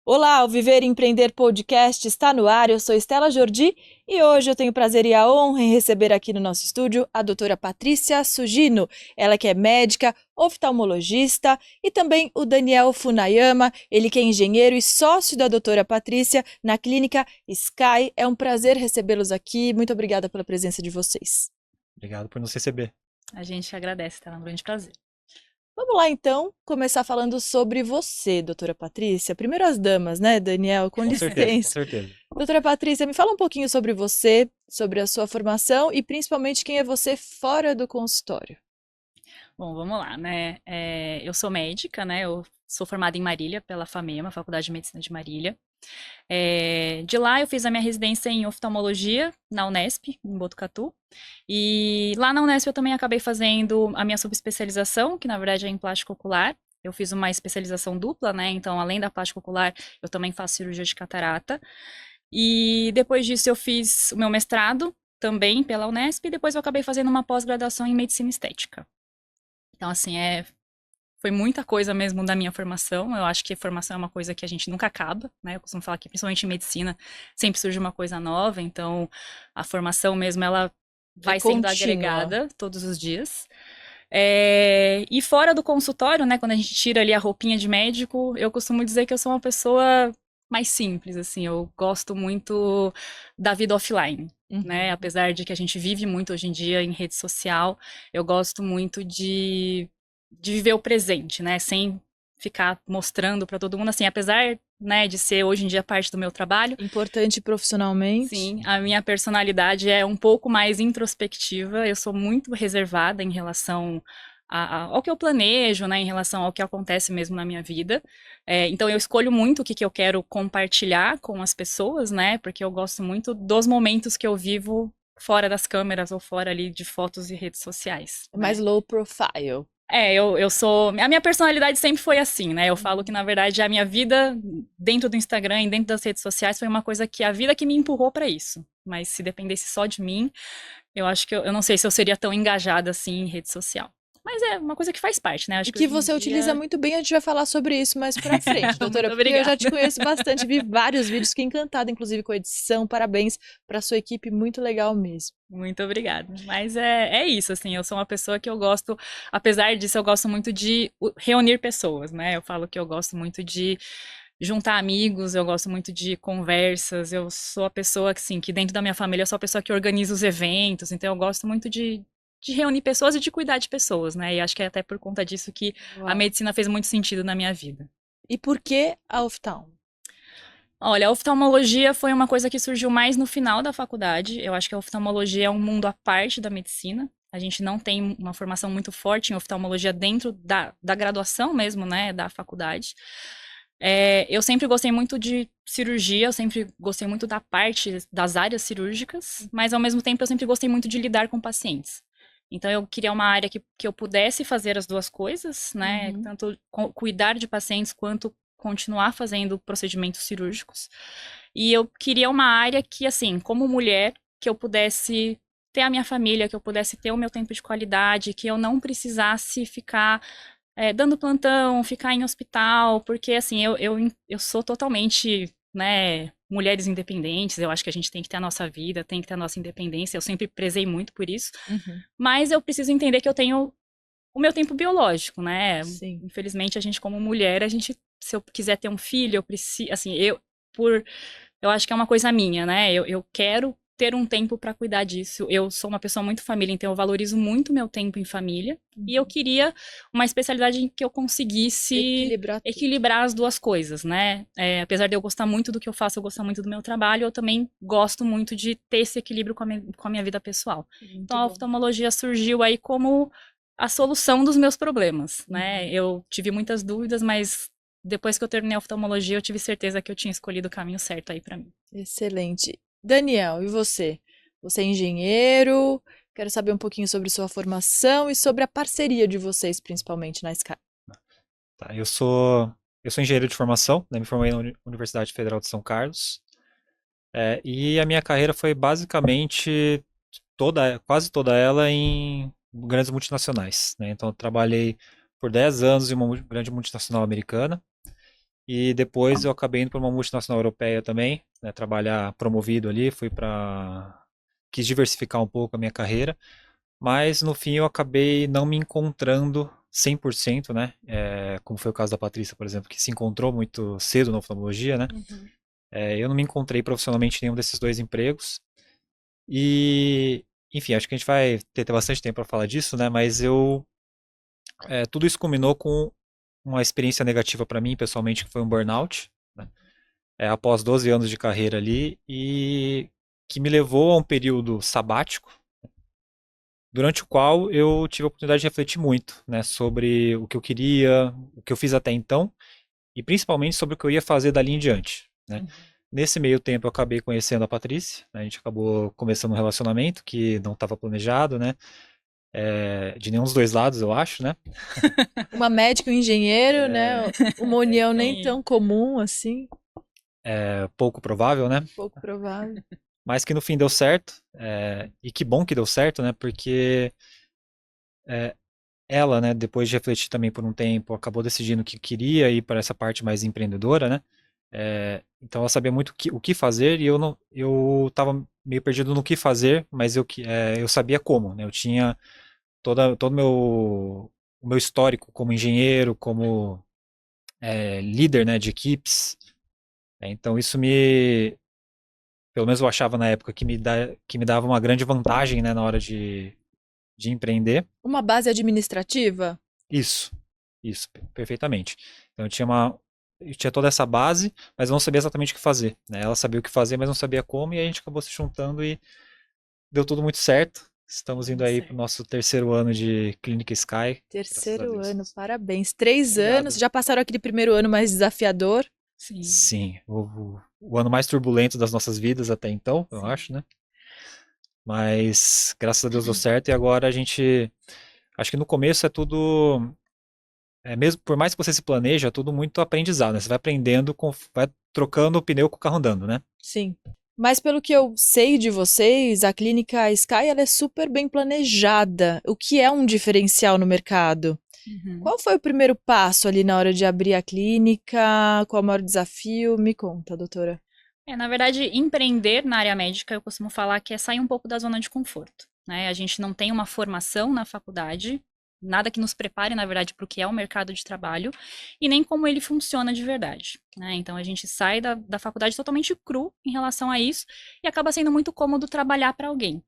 Olá, o Viver e Empreender Podcast está no ar. Eu sou Estela Jordi e hoje eu tenho o prazer e a honra em receber aqui no nosso estúdio a doutora Patrícia Sugino. Ela que é médica, oftalmologista, e também o Daniel Funayama, ele que é engenheiro e sócio da doutora Patrícia na clínica Sky. É um prazer recebê-los aqui. Muito obrigada pela presença de vocês. Obrigado por nos receber. A gente agradece, tá? É um grande prazer. Vamos lá, então, começar falando sobre você, doutora Patrícia. Primeiro as damas, né, Daniel? Com Com certeza, com licença. certeza. Doutora Patrícia, me fala um pouquinho sobre você, sobre a sua formação e principalmente quem é você fora do consultório. Bom, vamos lá, né? Eu sou médica, né? Eu sou formada em Marília pela FAMEMA, Faculdade de Medicina de Marília. De lá eu fiz a minha residência em oftalmologia na Unesp, em Botucatu. E lá na Unesp eu também acabei fazendo a minha subespecialização, que na verdade é em plástico ocular. Eu fiz uma especialização dupla, né? Então, além da plástica ocular, eu também faço cirurgia de catarata. E depois disso eu fiz o meu mestrado também pela Unesp e depois eu acabei fazendo uma pós-graduação em medicina estética. Então, assim, foi muita coisa mesmo da minha formação. Eu acho que a formação é uma coisa que a gente nunca acaba, né? Eu costumo falar que, principalmente em medicina, sempre surge uma coisa nova. Então, a formação mesmo, ela É vai sendo contínua. agregada todos os dias. E fora do consultório, né? Quando a gente tira ali a roupinha de médico, eu costumo dizer que eu sou uma pessoa mais simples, assim. Eu gosto muito da vida offline. Né, Uhum. apesar de que a gente vive muito hoje em dia em rede social, eu gosto muito de viver o presente, né? Sem ficar mostrando para todo mundo, assim, apesar, né, de ser hoje em dia parte do meu trabalho, Importante profissionalmente. sim, a minha personalidade é um pouco mais introspectiva, eu sou muito reservada em relação ao que eu planejo, né, em relação ao que acontece mesmo na minha vida. Então eu escolho muito o que eu quero compartilhar com as pessoas, né, porque eu gosto muito dos momentos que eu vivo fora das câmeras ou fora ali de fotos e redes sociais, É mais né. low profile. Eu sou. A minha personalidade sempre foi assim, né? Eu falo que, Uhum. na verdade, a minha vida dentro do Instagram e dentro das redes sociais foi uma coisa que a vida que me empurrou para isso. Mas se dependesse só de mim, eu acho que eu não sei se eu seria tão engajada assim em rede social. Mas é uma coisa que faz parte, né? E Acho que que hoje em você utiliza dia. muito bem, a gente vai falar sobre isso mais pra frente, doutora, Muito porque eu já te obrigada. conheço bastante, vi vários vídeos, fiquei encantada, inclusive, com a edição. Parabéns para sua equipe, muito legal mesmo. Muito obrigada. Mas é isso, assim, eu sou uma pessoa que eu gosto, apesar disso, eu gosto muito de reunir pessoas, né? Eu falo que eu gosto muito de juntar amigos, eu gosto muito de conversas, eu sou a pessoa que, assim, que dentro da minha família eu sou a pessoa que organiza os eventos, então eu gosto muito de reunir pessoas e de cuidar de pessoas, né? E acho que é até por conta disso que a Uau. medicina fez muito sentido na minha vida. E por que a oftalmo? Olha, a oftalmologia foi uma coisa que surgiu mais no final da faculdade. Eu acho que a oftalmologia é um mundo à parte da medicina. A gente não tem uma formação muito forte em oftalmologia dentro da graduação mesmo, né, da faculdade. Eu sempre gostei muito de cirurgia, eu sempre gostei muito da parte das áreas cirúrgicas, mas ao mesmo tempo eu sempre gostei muito de lidar com pacientes. Então eu queria uma área que eu pudesse fazer as duas coisas, né? Uhum. Tanto cuidar de pacientes quanto continuar fazendo procedimentos cirúrgicos. E eu queria uma área que, assim, como mulher, que eu pudesse ter a minha família, que eu pudesse ter o meu tempo de qualidade, que eu não precisasse ficar dando plantão, ficar em hospital, porque, assim, eu sou totalmente, né, mulheres independentes, eu acho que a gente tem que ter a nossa vida, tem que ter a nossa independência, eu sempre prezei muito por isso, Uhum. mas eu preciso entender que eu tenho o meu tempo biológico, né? Sim. Infelizmente, a gente, como mulher, se eu quiser ter um filho, eu preciso, assim, eu acho que é uma coisa minha, né? Eu quero ter um tempo para cuidar disso. Eu sou uma pessoa muito família, então eu valorizo muito meu tempo em família. E eu Uhum. queria uma especialidade em que eu conseguisse Equilibrar tudo. equilibrar as duas coisas, né? Apesar de eu gostar muito do que eu faço, eu gostar muito do meu trabalho, eu também gosto muito de ter esse equilíbrio com a minha vida pessoal. Então Muito a bom. oftalmologia surgiu aí como a solução dos meus problemas, né? Uhum. Eu tive muitas dúvidas, mas depois que eu terminei a oftalmologia, eu tive certeza que eu tinha escolhido o caminho certo aí pra mim. Excelente. Daniel, e você? Você é engenheiro? Quero saber um pouquinho sobre sua formação e sobre a parceria de vocês, principalmente na Sky. Tá, eu sou engenheiro de formação, né? Me formei na Universidade Federal de São Carlos. E a minha carreira foi basicamente quase toda ela em grandes multinacionais, né? Então eu trabalhei por 10 anos em uma grande multinacional americana E depois eu acabei indo para uma multinacional europeia também, né, trabalhar promovido ali, quis diversificar um pouco a minha carreira, mas no fim eu acabei não me encontrando 100%, né? Como foi o caso da Patrícia, por exemplo, que se encontrou muito cedo na oftalmologia, né? Uhum. Eu não me encontrei profissionalmente em nenhum desses dois empregos. E, enfim, acho que a gente vai ter bastante tempo para falar disso, né? Mas tudo isso culminou com uma experiência negativa para mim, pessoalmente, que foi um burnout, né? Após 12 anos de carreira ali, e que me levou a um período sabático, durante o qual eu tive a oportunidade de refletir muito, né, sobre o que eu queria, o que eu fiz até então, e principalmente sobre o que eu ia fazer dali em diante, né. Uhum. Nesse meio tempo eu acabei conhecendo a Patrícia, né, a gente acabou começando um relacionamento que não estava planejado, né, de nenhum dos dois lados, eu acho, né. Uma médica e um engenheiro, né? Uma união nem Sim. tão comum assim, Pouco provável, né, pouco provável. mas que no fim deu certo, e que bom que deu certo, né, porque ela, né, depois de refletir também por um tempo, acabou decidindo que queria ir para essa parte mais empreendedora, né? Então ela sabia muito o que fazer e eu não, eu estava meio perdido no que fazer, mas eu sabia como, né? Eu tinha todo o meu histórico como engenheiro, como líder, né, de equipes. Então isso pelo menos eu achava na época que me dava uma grande vantagem, né, na hora de empreender. Uma base administrativa? Isso, isso, perfeitamente. Então eu tinha toda essa base, mas eu não sabia exatamente o que fazer, né? Ela sabia o que fazer, mas não sabia como, e aí a gente acabou se juntando e deu tudo muito certo. Estamos indo Deu aí para o certo. nosso terceiro ano de Clínica Sky, graças a Terceiro Deus. ano, parabéns. 3 anos, Obrigado. já passaram aquele primeiro ano mais desafiador. Sim, Sim, o ano mais turbulento das nossas vidas até então, eu sim. acho, né? Mas graças a Deus deu certo e agora acho que no começo é tudo. Mesmo por mais que você se planeja, é tudo muito aprendizado, né? Você vai aprendendo, vai trocando o pneu com o carro andando, né? Sim. Mas pelo que eu sei de vocês, a clínica Sky ela é super bem planejada, o que é um diferencial no mercado. Uhum. Qual foi o primeiro passo ali na hora de abrir a clínica? Qual o maior desafio? Me conta, doutora. Na verdade, empreender na área médica, eu costumo falar que é sair um pouco da zona de conforto, né? A gente não tem uma formação na faculdade, nada que nos prepare, na verdade, para o que é o mercado de trabalho, e nem como ele funciona de verdade, né? Então, a gente sai da faculdade totalmente cru em relação a isso, e acaba sendo muito cômodo trabalhar para alguém.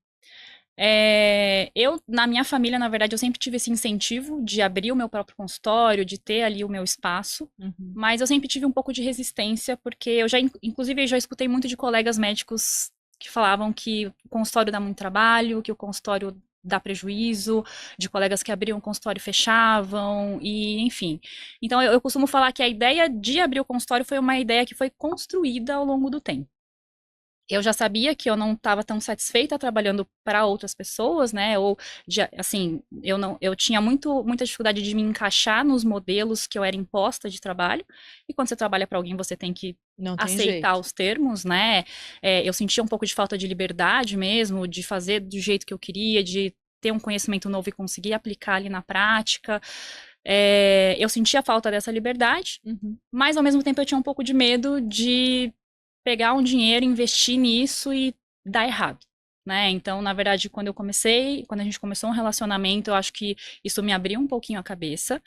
Na minha família, na verdade, eu sempre tive esse incentivo de abrir o meu próprio consultório, de ter ali o meu espaço, Uhum. mas eu sempre tive um pouco de resistência, porque eu já, inclusive, já escutei muito de colegas médicos que falavam que o consultório dá muito trabalho, que o consultório dá prejuízo, de colegas que abriam o consultório e fechavam, e enfim. Então, eu costumo falar que a ideia de abrir o consultório foi uma ideia que foi construída ao longo do tempo. Eu já sabia que eu não estava tão satisfeita trabalhando para outras pessoas, né? Ou assim, eu tinha muita dificuldade de me encaixar nos modelos que eu era imposta de trabalho. E quando você trabalha para alguém, você tem que Não tem aceitar jeito. os termos, né? Eu sentia um pouco de falta de liberdade mesmo, de fazer do jeito que eu queria, de ter um conhecimento novo e conseguir aplicar ali na prática. Eu sentia falta dessa liberdade, Uhum. mas ao mesmo tempo eu tinha um pouco de medo de pegar um dinheiro, investir nisso e dar errado, né? Então, na verdade, quando a gente começou um relacionamento, eu acho que isso me abriu um pouquinho a cabeça.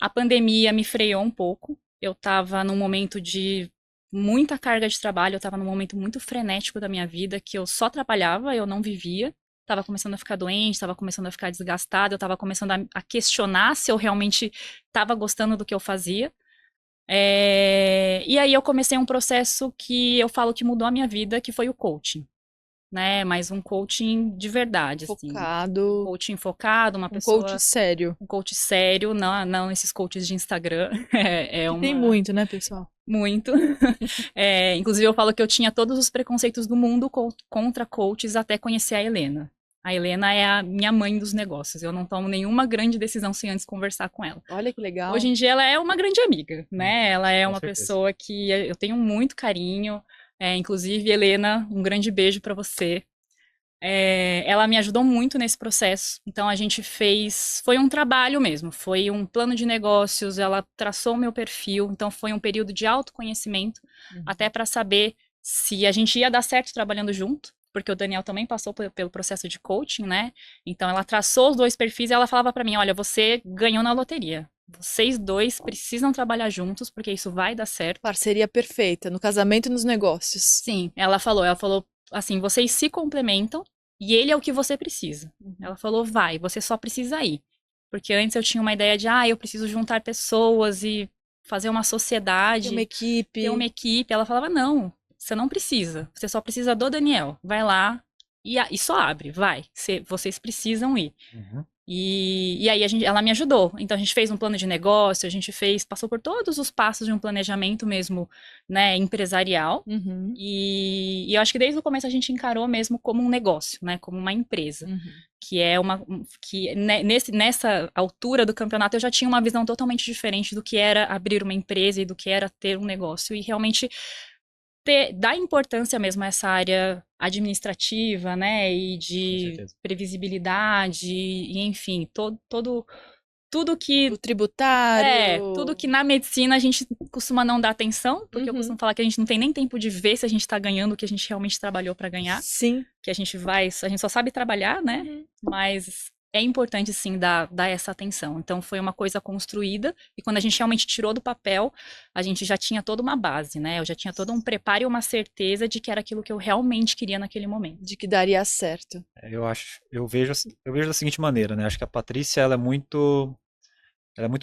A pandemia me freou um pouco. Eu estava num momento de muita carga de trabalho, eu estava num momento muito frenético da minha vida, que eu só trabalhava, eu não vivia. Estava começando a ficar doente, estava começando a ficar desgastada, eu estava começando a questionar se eu realmente estava gostando do que eu fazia. E aí eu comecei um processo que eu falo que mudou a minha vida, que foi o coaching, né? Mas um coaching de verdade, assim. Um Focado, coaching focado, um coach sério. um coach sério, não esses coaches de Instagram. É Que tem uma. muito, né, pessoal? Muito. Inclusive, eu falo que eu tinha todos os preconceitos do mundo contra coaches até conhecer a Helena. A Helena é a minha mãe dos negócios. Eu não tomo nenhuma grande decisão sem antes conversar com ela. Olha que legal. Hoje em dia ela é uma grande amiga, né? Ela é Com uma certeza. pessoa que eu tenho muito carinho. Inclusive, Helena, um grande beijo para você. Ela me ajudou muito nesse processo. Então a gente fez, foi um trabalho mesmo, foi um plano de negócios, ela traçou o meu perfil, então foi um período de autoconhecimento, até para saber se a gente ia dar certo trabalhando junto, porque o Daniel também passou pelo processo de coaching, né? Então ela traçou os dois perfis e ela falava para mim, olha, você ganhou na loteria. Vocês dois precisam trabalhar juntos, porque isso vai dar certo. Parceria perfeita no casamento e nos negócios. Sim, ela falou assim, vocês se complementam e ele é o que você precisa. Ela falou, vai, você só precisa ir. Porque antes eu tinha uma ideia de, eu preciso juntar pessoas e fazer uma sociedade, ter uma equipe. Ela falava, não, você não precisa, você só precisa do Daniel. Vai lá e só abre, vai, vocês precisam ir. E aí ela me ajudou. Então a gente fez um plano de negócio, passou por todos os passos de um planejamento mesmo, né, empresarial. E eu acho que desde o começo a gente encarou mesmo como um negócio, né, como uma empresa. Que é nessa altura do campeonato eu já tinha uma visão totalmente diferente do que era abrir uma empresa e do que era ter um negócio. E realmente dar importância mesmo a essa área administrativa, né, e de previsibilidade, e enfim, tudo que... O tributário. Tudo que na medicina a gente costuma não dar atenção, porque eu costumo falar que a gente não tem nem tempo de ver se a gente tá ganhando o que a gente realmente trabalhou para ganhar. Sim. Que a gente só sabe trabalhar, né, mas... É importante, sim, dar essa atenção. Então, foi uma coisa construída, e quando a gente realmente tirou do papel, a gente já tinha toda uma base, né? Eu já tinha todo um preparo e uma certeza de que era aquilo que eu realmente queria naquele momento. De que daria certo. Eu vejo da seguinte maneira, né? Acho que a Patrícia, ela é muito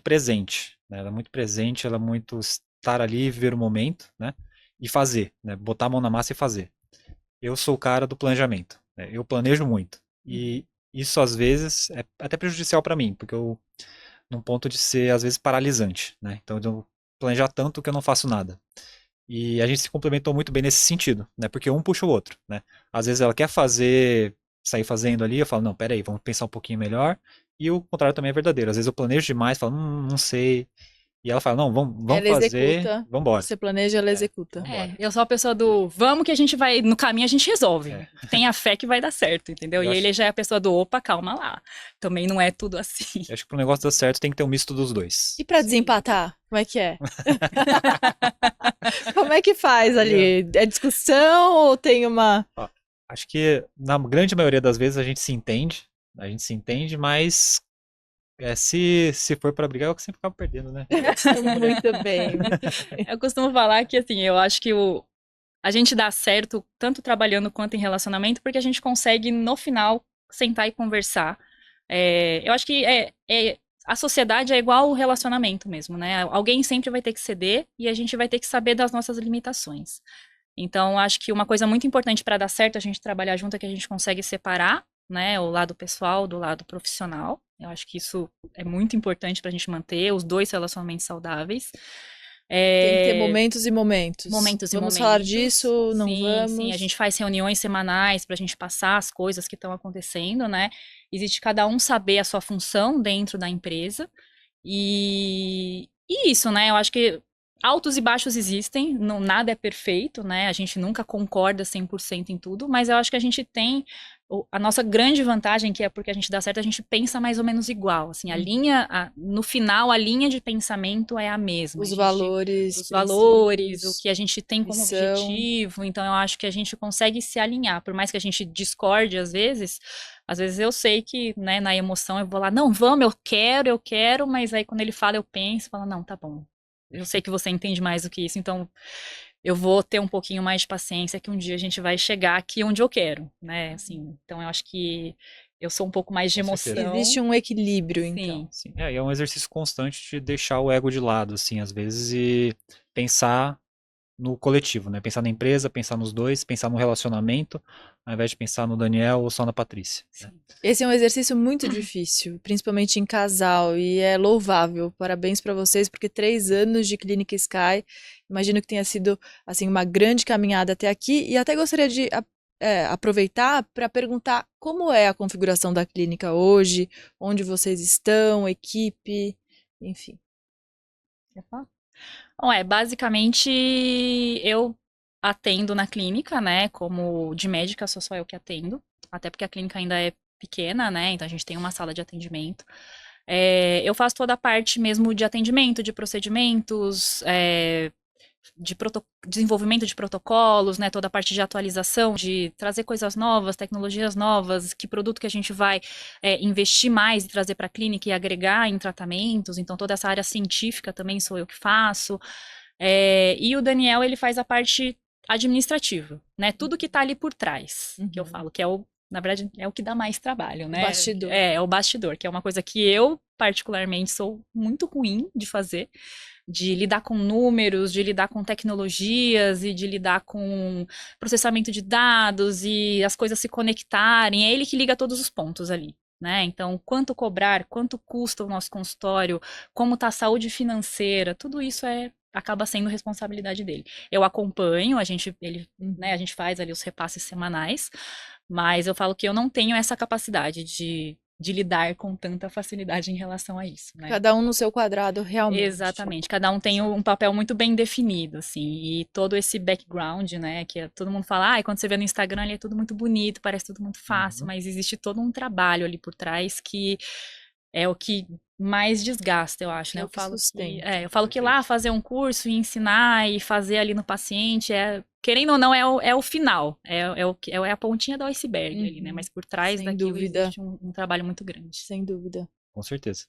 presente, né? Ela é muito presente, ela é muito estar ali, viver o momento, né? E fazer, né? Botar a mão na massa e fazer. Eu sou o cara do planejamento, né? Eu planejo muito. E isso, às vezes, é até prejudicial para mim, porque eu, num ponto de ser, às vezes, paralisante, né? Então, eu planejar tanto que eu não faço nada. E a gente se complementou muito bem nesse sentido, né? Porque um puxa o outro, né? Às vezes ela quer sair fazendo ali, eu falo, não, peraí, vamos pensar um pouquinho melhor. E o contrário também é verdadeiro. Às vezes eu planejo demais, falo, não sei. E ela fala, não, vamos ela fazer, executa. vamos embora. Você planeja, ela executa. Eu sou a pessoa do vamos que a gente vai, no caminho a gente resolve. Tenha fé que vai dar certo, entendeu? E ele já é a pessoa do opa, calma lá. Também não é tudo assim. Eu acho que pro negócio dar certo tem que ter um misto dos dois. E pra desempatar, como é que é? Como é que faz ali? É discussão ou tem uma... Acho que na grande maioria das vezes a gente se entende, mas se for pra brigar, eu sempre acabo perdendo, né? Muito bem. Eu costumo falar que, assim, eu acho que a gente dá certo tanto trabalhando quanto em relacionamento porque a gente consegue, no final, sentar e conversar. Eu acho que a sociedade é igual o relacionamento mesmo, né? Alguém sempre vai ter que ceder e a gente vai ter que saber das nossas limitações. Então, acho que uma coisa muito importante para dar certo a gente trabalhar junto é que a gente consegue separar, né, o lado pessoal do lado profissional. Eu acho que isso é muito importante para a gente manter os dois relacionamentos saudáveis. Tem que ter momentos e momentos. Momentos e vamos momentos. falar disso, não sim, vamos? Sim, a gente faz reuniões semanais para a gente passar as coisas que estão acontecendo, né? Existe cada um saber a sua função dentro da empresa. E isso, né? Eu acho que altos e baixos existem, nada é perfeito, né? A gente nunca concorda 100% em tudo, mas eu acho que a gente tem a nossa grande vantagem, que é porque a gente dá certo, a gente pensa mais ou menos igual, assim, no final, a linha de pensamento é a mesma. Os valores, o que a gente tem como objetivo, então eu acho que a gente consegue se alinhar, por mais que a gente discorde às vezes eu sei que, né, na emoção eu vou lá, não, vamos, eu quero, mas aí quando ele fala, eu penso, falo, não, tá bom. Eu sei que você entende mais do que isso, então eu vou ter um pouquinho mais de paciência que um dia a gente vai chegar aqui onde eu quero, né? Assim, então eu acho que eu sou um pouco mais de emoção. Existe um equilíbrio, então. Sim. É um exercício constante de deixar o ego de lado, assim, às vezes, e pensar no coletivo, né? Pensar na empresa, pensar nos dois, pensar no relacionamento, ao invés de pensar no Daniel ou só na Patrícia. Né? Esse é um exercício muito difícil, principalmente em casal, e é louvável. Parabéns para vocês, porque 3 anos de Clínica Sky, imagino que tenha sido assim uma grande caminhada até aqui, e até gostaria de aproveitar para perguntar como é a configuração da clínica hoje, onde vocês estão, equipe, enfim. Quer falar? Bom, basicamente eu atendo na clínica, né, como de médica, sou só eu que atendo. até porque a clínica ainda é pequena, né? Então a gente tem uma sala de atendimento. Eu faço toda a parte mesmo de atendimento, de procedimentos, desenvolvimento de protocolos, né? Toda a parte de atualização, de trazer coisas novas, tecnologias novas, que produto que a gente vai investir mais e trazer para a clínica e agregar em tratamentos. Então toda essa área científica também sou eu que faço. E o Daniel, ele faz a parte administrativa, né? Tudo que tá ali por trás, que eu falo, que na verdade, é o que dá mais trabalho, né? O bastidor. É o bastidor, que é uma coisa que eu, particularmente, sou muito ruim de fazer, de lidar com números, de lidar com tecnologias e de lidar com processamento de dados e as coisas se conectarem. É ele que liga todos os pontos ali. Né? Então, quanto cobrar, quanto custa o nosso consultório, como está a saúde financeira, tudo isso acaba sendo responsabilidade dele. Eu acompanho, a gente faz ali os repasses semanais, mas eu falo que eu não tenho essa capacidade de lidar com tanta facilidade em relação a isso, né? Cada um no seu quadrado, realmente. Exatamente, cada um tem um papel muito bem definido, assim, e todo esse background, né, que todo mundo fala, quando você vê no Instagram ali é tudo muito bonito, parece tudo muito fácil, mas existe todo um trabalho ali por trás que é o que mais desgasta, eu acho, né? Eu falo que lá fazer um curso e ensinar e fazer ali no paciente querendo ou não, é o final, é a pontinha do iceberg ali, né? Mas por trás Sem daquilo dúvida. existe um trabalho muito grande. Sem dúvida. Com certeza.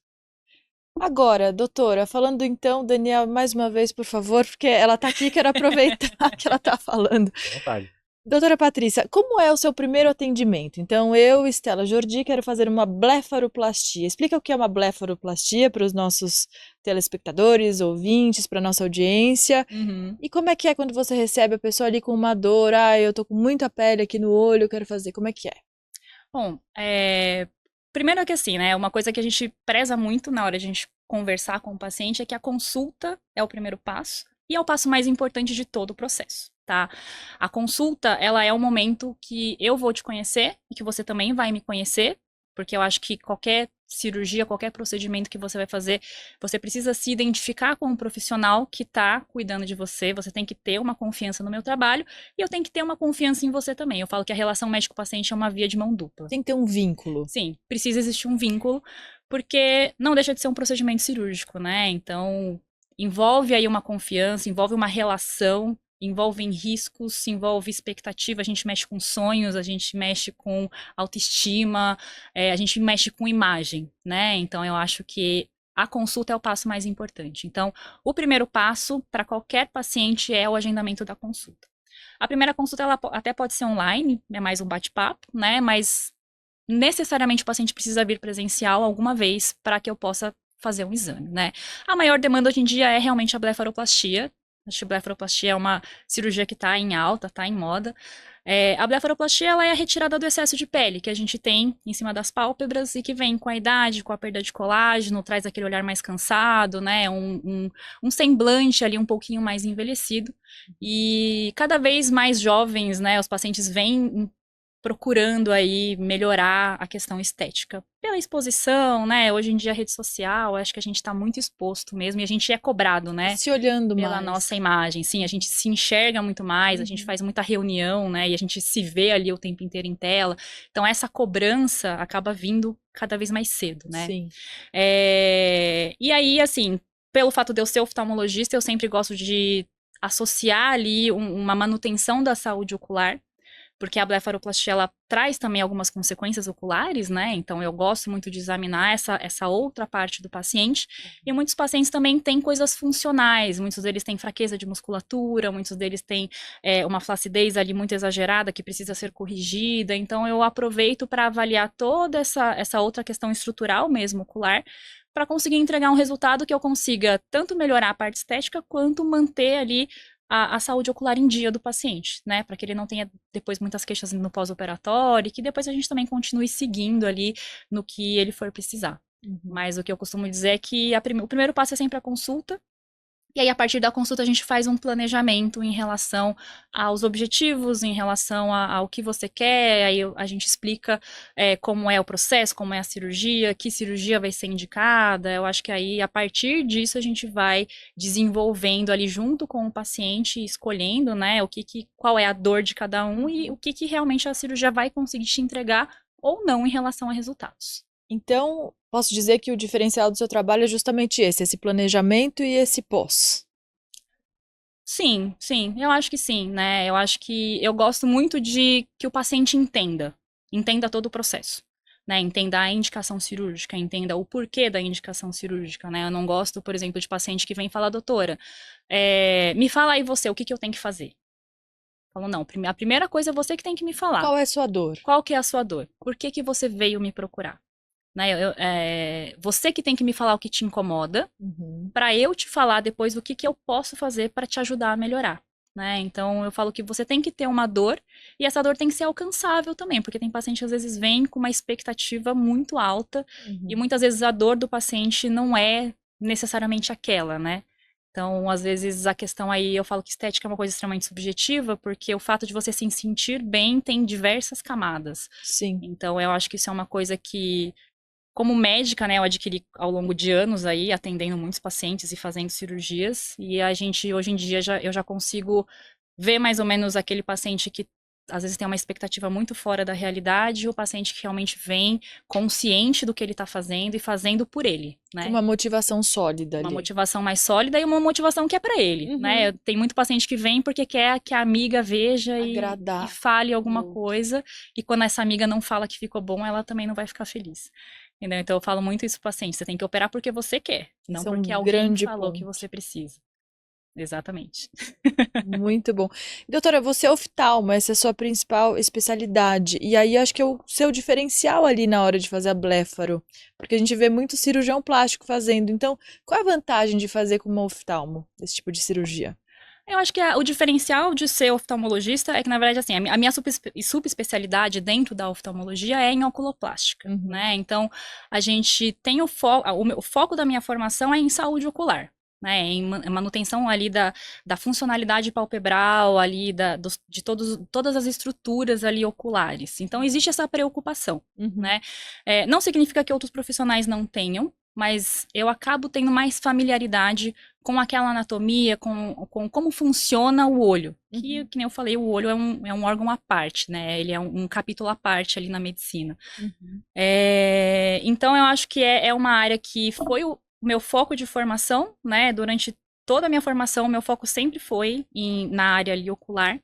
Agora, doutora, falando então, Daniel, mais uma vez, por favor, porque ela tá aqui, quero aproveitar que ela tá falando. À vontade. Doutora Patrícia, como é o seu primeiro atendimento? Então, eu, Estela Jordi, quero fazer uma blefaroplastia. Explica o que é uma blefaroplastia para os nossos telespectadores, ouvintes, para nossa audiência. E como é que é quando você recebe a pessoa ali com uma dor? Eu tô com muita pele aqui no olho, eu quero fazer. Como é que é? Bom, primeiro que assim, né, uma coisa que a gente preza muito na hora de a gente conversar com o paciente é que a consulta é o primeiro passo e é o passo mais importante de todo o processo, tá? A consulta, ela é o momento que eu vou te conhecer e que você também vai me conhecer, porque eu acho que qualquer cirurgia, qualquer procedimento que você vai fazer, você precisa se identificar com um profissional que está cuidando de você, você tem que ter uma confiança no meu trabalho e eu tenho que ter uma confiança em você também. Eu falo que a relação médico-paciente é uma via de mão dupla. Tem que ter um vínculo. Sim, precisa existir um vínculo, porque não deixa de ser um procedimento cirúrgico, né? Então, envolve aí uma confiança, envolve uma relação, envolve riscos, envolve expectativa, a gente mexe com sonhos, a gente mexe com autoestima, a gente mexe com imagem, né? Então, eu acho que a consulta é o passo mais importante. Então, o primeiro passo para qualquer paciente é o agendamento da consulta. A primeira consulta, ela até pode ser online, é mais um bate-papo, né? Mas necessariamente o paciente precisa vir presencial alguma vez para que eu possa fazer um exame, né? A maior demanda hoje em dia é realmente a blefaroplastia. A blefaroplastia é uma cirurgia que está em alta, está em moda. A blefaroplastia, ela é a retirada do excesso de pele que a gente tem em cima das pálpebras e que vem com a idade, com a perda de colágeno, traz aquele olhar mais cansado, né? Um semblante ali um pouquinho mais envelhecido. E cada vez mais jovens, né? Os pacientes vêm procurando aí melhorar a questão estética pela exposição, né? Hoje em dia a rede social, acho que a gente está muito exposto mesmo e a gente é cobrado, né? Se olhando pela mais. nossa imagem, sim, a gente se enxerga muito mais, a gente faz muita reunião, né? E a gente se vê ali o tempo inteiro em tela. Então essa cobrança acaba vindo cada vez mais cedo, né? Sim. E aí, assim, pelo fato de eu ser oftalmologista, eu sempre gosto de associar ali uma manutenção da saúde ocular, porque a blefaroplastia, ela traz também algumas consequências oculares, né? Então, eu gosto muito de examinar essa outra parte do paciente. E muitos pacientes também têm coisas funcionais. Muitos deles têm fraqueza de musculatura, muitos deles têm uma flacidez ali muito exagerada que precisa ser corrigida. Então, eu aproveito para avaliar toda essa outra questão estrutural mesmo, ocular, para conseguir entregar um resultado que eu consiga tanto melhorar a parte estética, quanto manter ali a saúde ocular em dia do paciente, né? Para que ele não tenha depois muitas queixas no pós-operatório e que depois a gente também continue seguindo ali no que ele for precisar. Mas o que eu costumo dizer é que o primeiro passo é sempre a consulta E aí, a partir da consulta, a gente faz um planejamento em relação aos objetivos, em relação ao que você quer. Aí a gente explica como é o processo, como é a cirurgia, que cirurgia vai ser indicada. Eu acho que aí, a partir disso, a gente vai desenvolvendo ali junto com o paciente, escolhendo, né, qual é a dor de cada um e o que realmente a cirurgia vai conseguir te entregar ou não em relação a resultados. Então, posso dizer que o diferencial do seu trabalho é justamente esse planejamento e esse pós. Sim, sim, eu acho que sim, né? Eu acho que eu gosto muito de que o paciente entenda todo o processo, né? Entenda a indicação cirúrgica, entenda o porquê da indicação cirúrgica, né? Eu não gosto, por exemplo, de paciente que vem falar, doutora, me fala aí você, o que eu tenho que fazer? Eu falo, não, a primeira coisa é você que tem que me falar. Qual é a sua dor? Qual que é a sua dor? Por que você veio me procurar? Né? Você que tem que me falar o que te incomoda, para eu te falar depois o que eu posso fazer para te ajudar a melhorar. Né? Então, eu falo que você tem que ter uma dor e essa dor tem que ser alcançável também, porque tem paciente que às vezes vem com uma expectativa muito alta e muitas vezes a dor do paciente não é necessariamente aquela, né? Então, às vezes, a questão aí, eu falo que estética é uma coisa extremamente subjetiva, porque o fato de você se sentir bem tem diversas camadas. Sim. Então, eu acho que isso é uma coisa que, como médica, né, eu adquiri ao longo de anos aí, atendendo muitos pacientes e fazendo cirurgias, e a gente, hoje em dia, eu já consigo ver mais ou menos aquele paciente que às vezes tem uma expectativa muito fora da realidade, e o paciente que realmente vem consciente do que ele está fazendo e fazendo por ele, né? Uma motivação sólida ali. Uma motivação mais sólida e uma motivação que é para ele, né? Tem muito paciente que vem porque quer que a amiga veja e fale alguma coisa, e quando essa amiga não fala que ficou bom, ela também não vai ficar feliz. Entendeu? Então eu falo muito isso pro paciente, você tem que operar porque você quer, não porque alguém falou que você precisa. Exatamente. Muito bom. Doutora, você é oftalmo, essa é a sua principal especialidade. E aí acho que é o seu diferencial ali na hora de fazer a blefaro. Porque a gente vê muito cirurgião plástico fazendo. Então, qual é a vantagem de fazer como oftalmo, esse tipo de cirurgia? Eu acho que o diferencial de ser oftalmologista é que, na verdade, assim, a minha subespecialidade dentro da oftalmologia é em oculoplástica, né? Então, a gente tem o foco da minha formação é em saúde ocular. Né, em manutenção ali da funcionalidade palpebral, ali de todas as estruturas ali oculares. Então, existe essa preocupação, né? Não significa que outros profissionais não tenham, mas eu acabo tendo mais familiaridade com aquela anatomia, com como funciona o olho. Que nem eu falei, o olho é um órgão à parte, né? Ele é um capítulo à parte ali na medicina. Então, eu acho que é uma área que foi o meu foco de formação, né? Durante toda a minha formação, meu foco sempre foi na área ali ocular.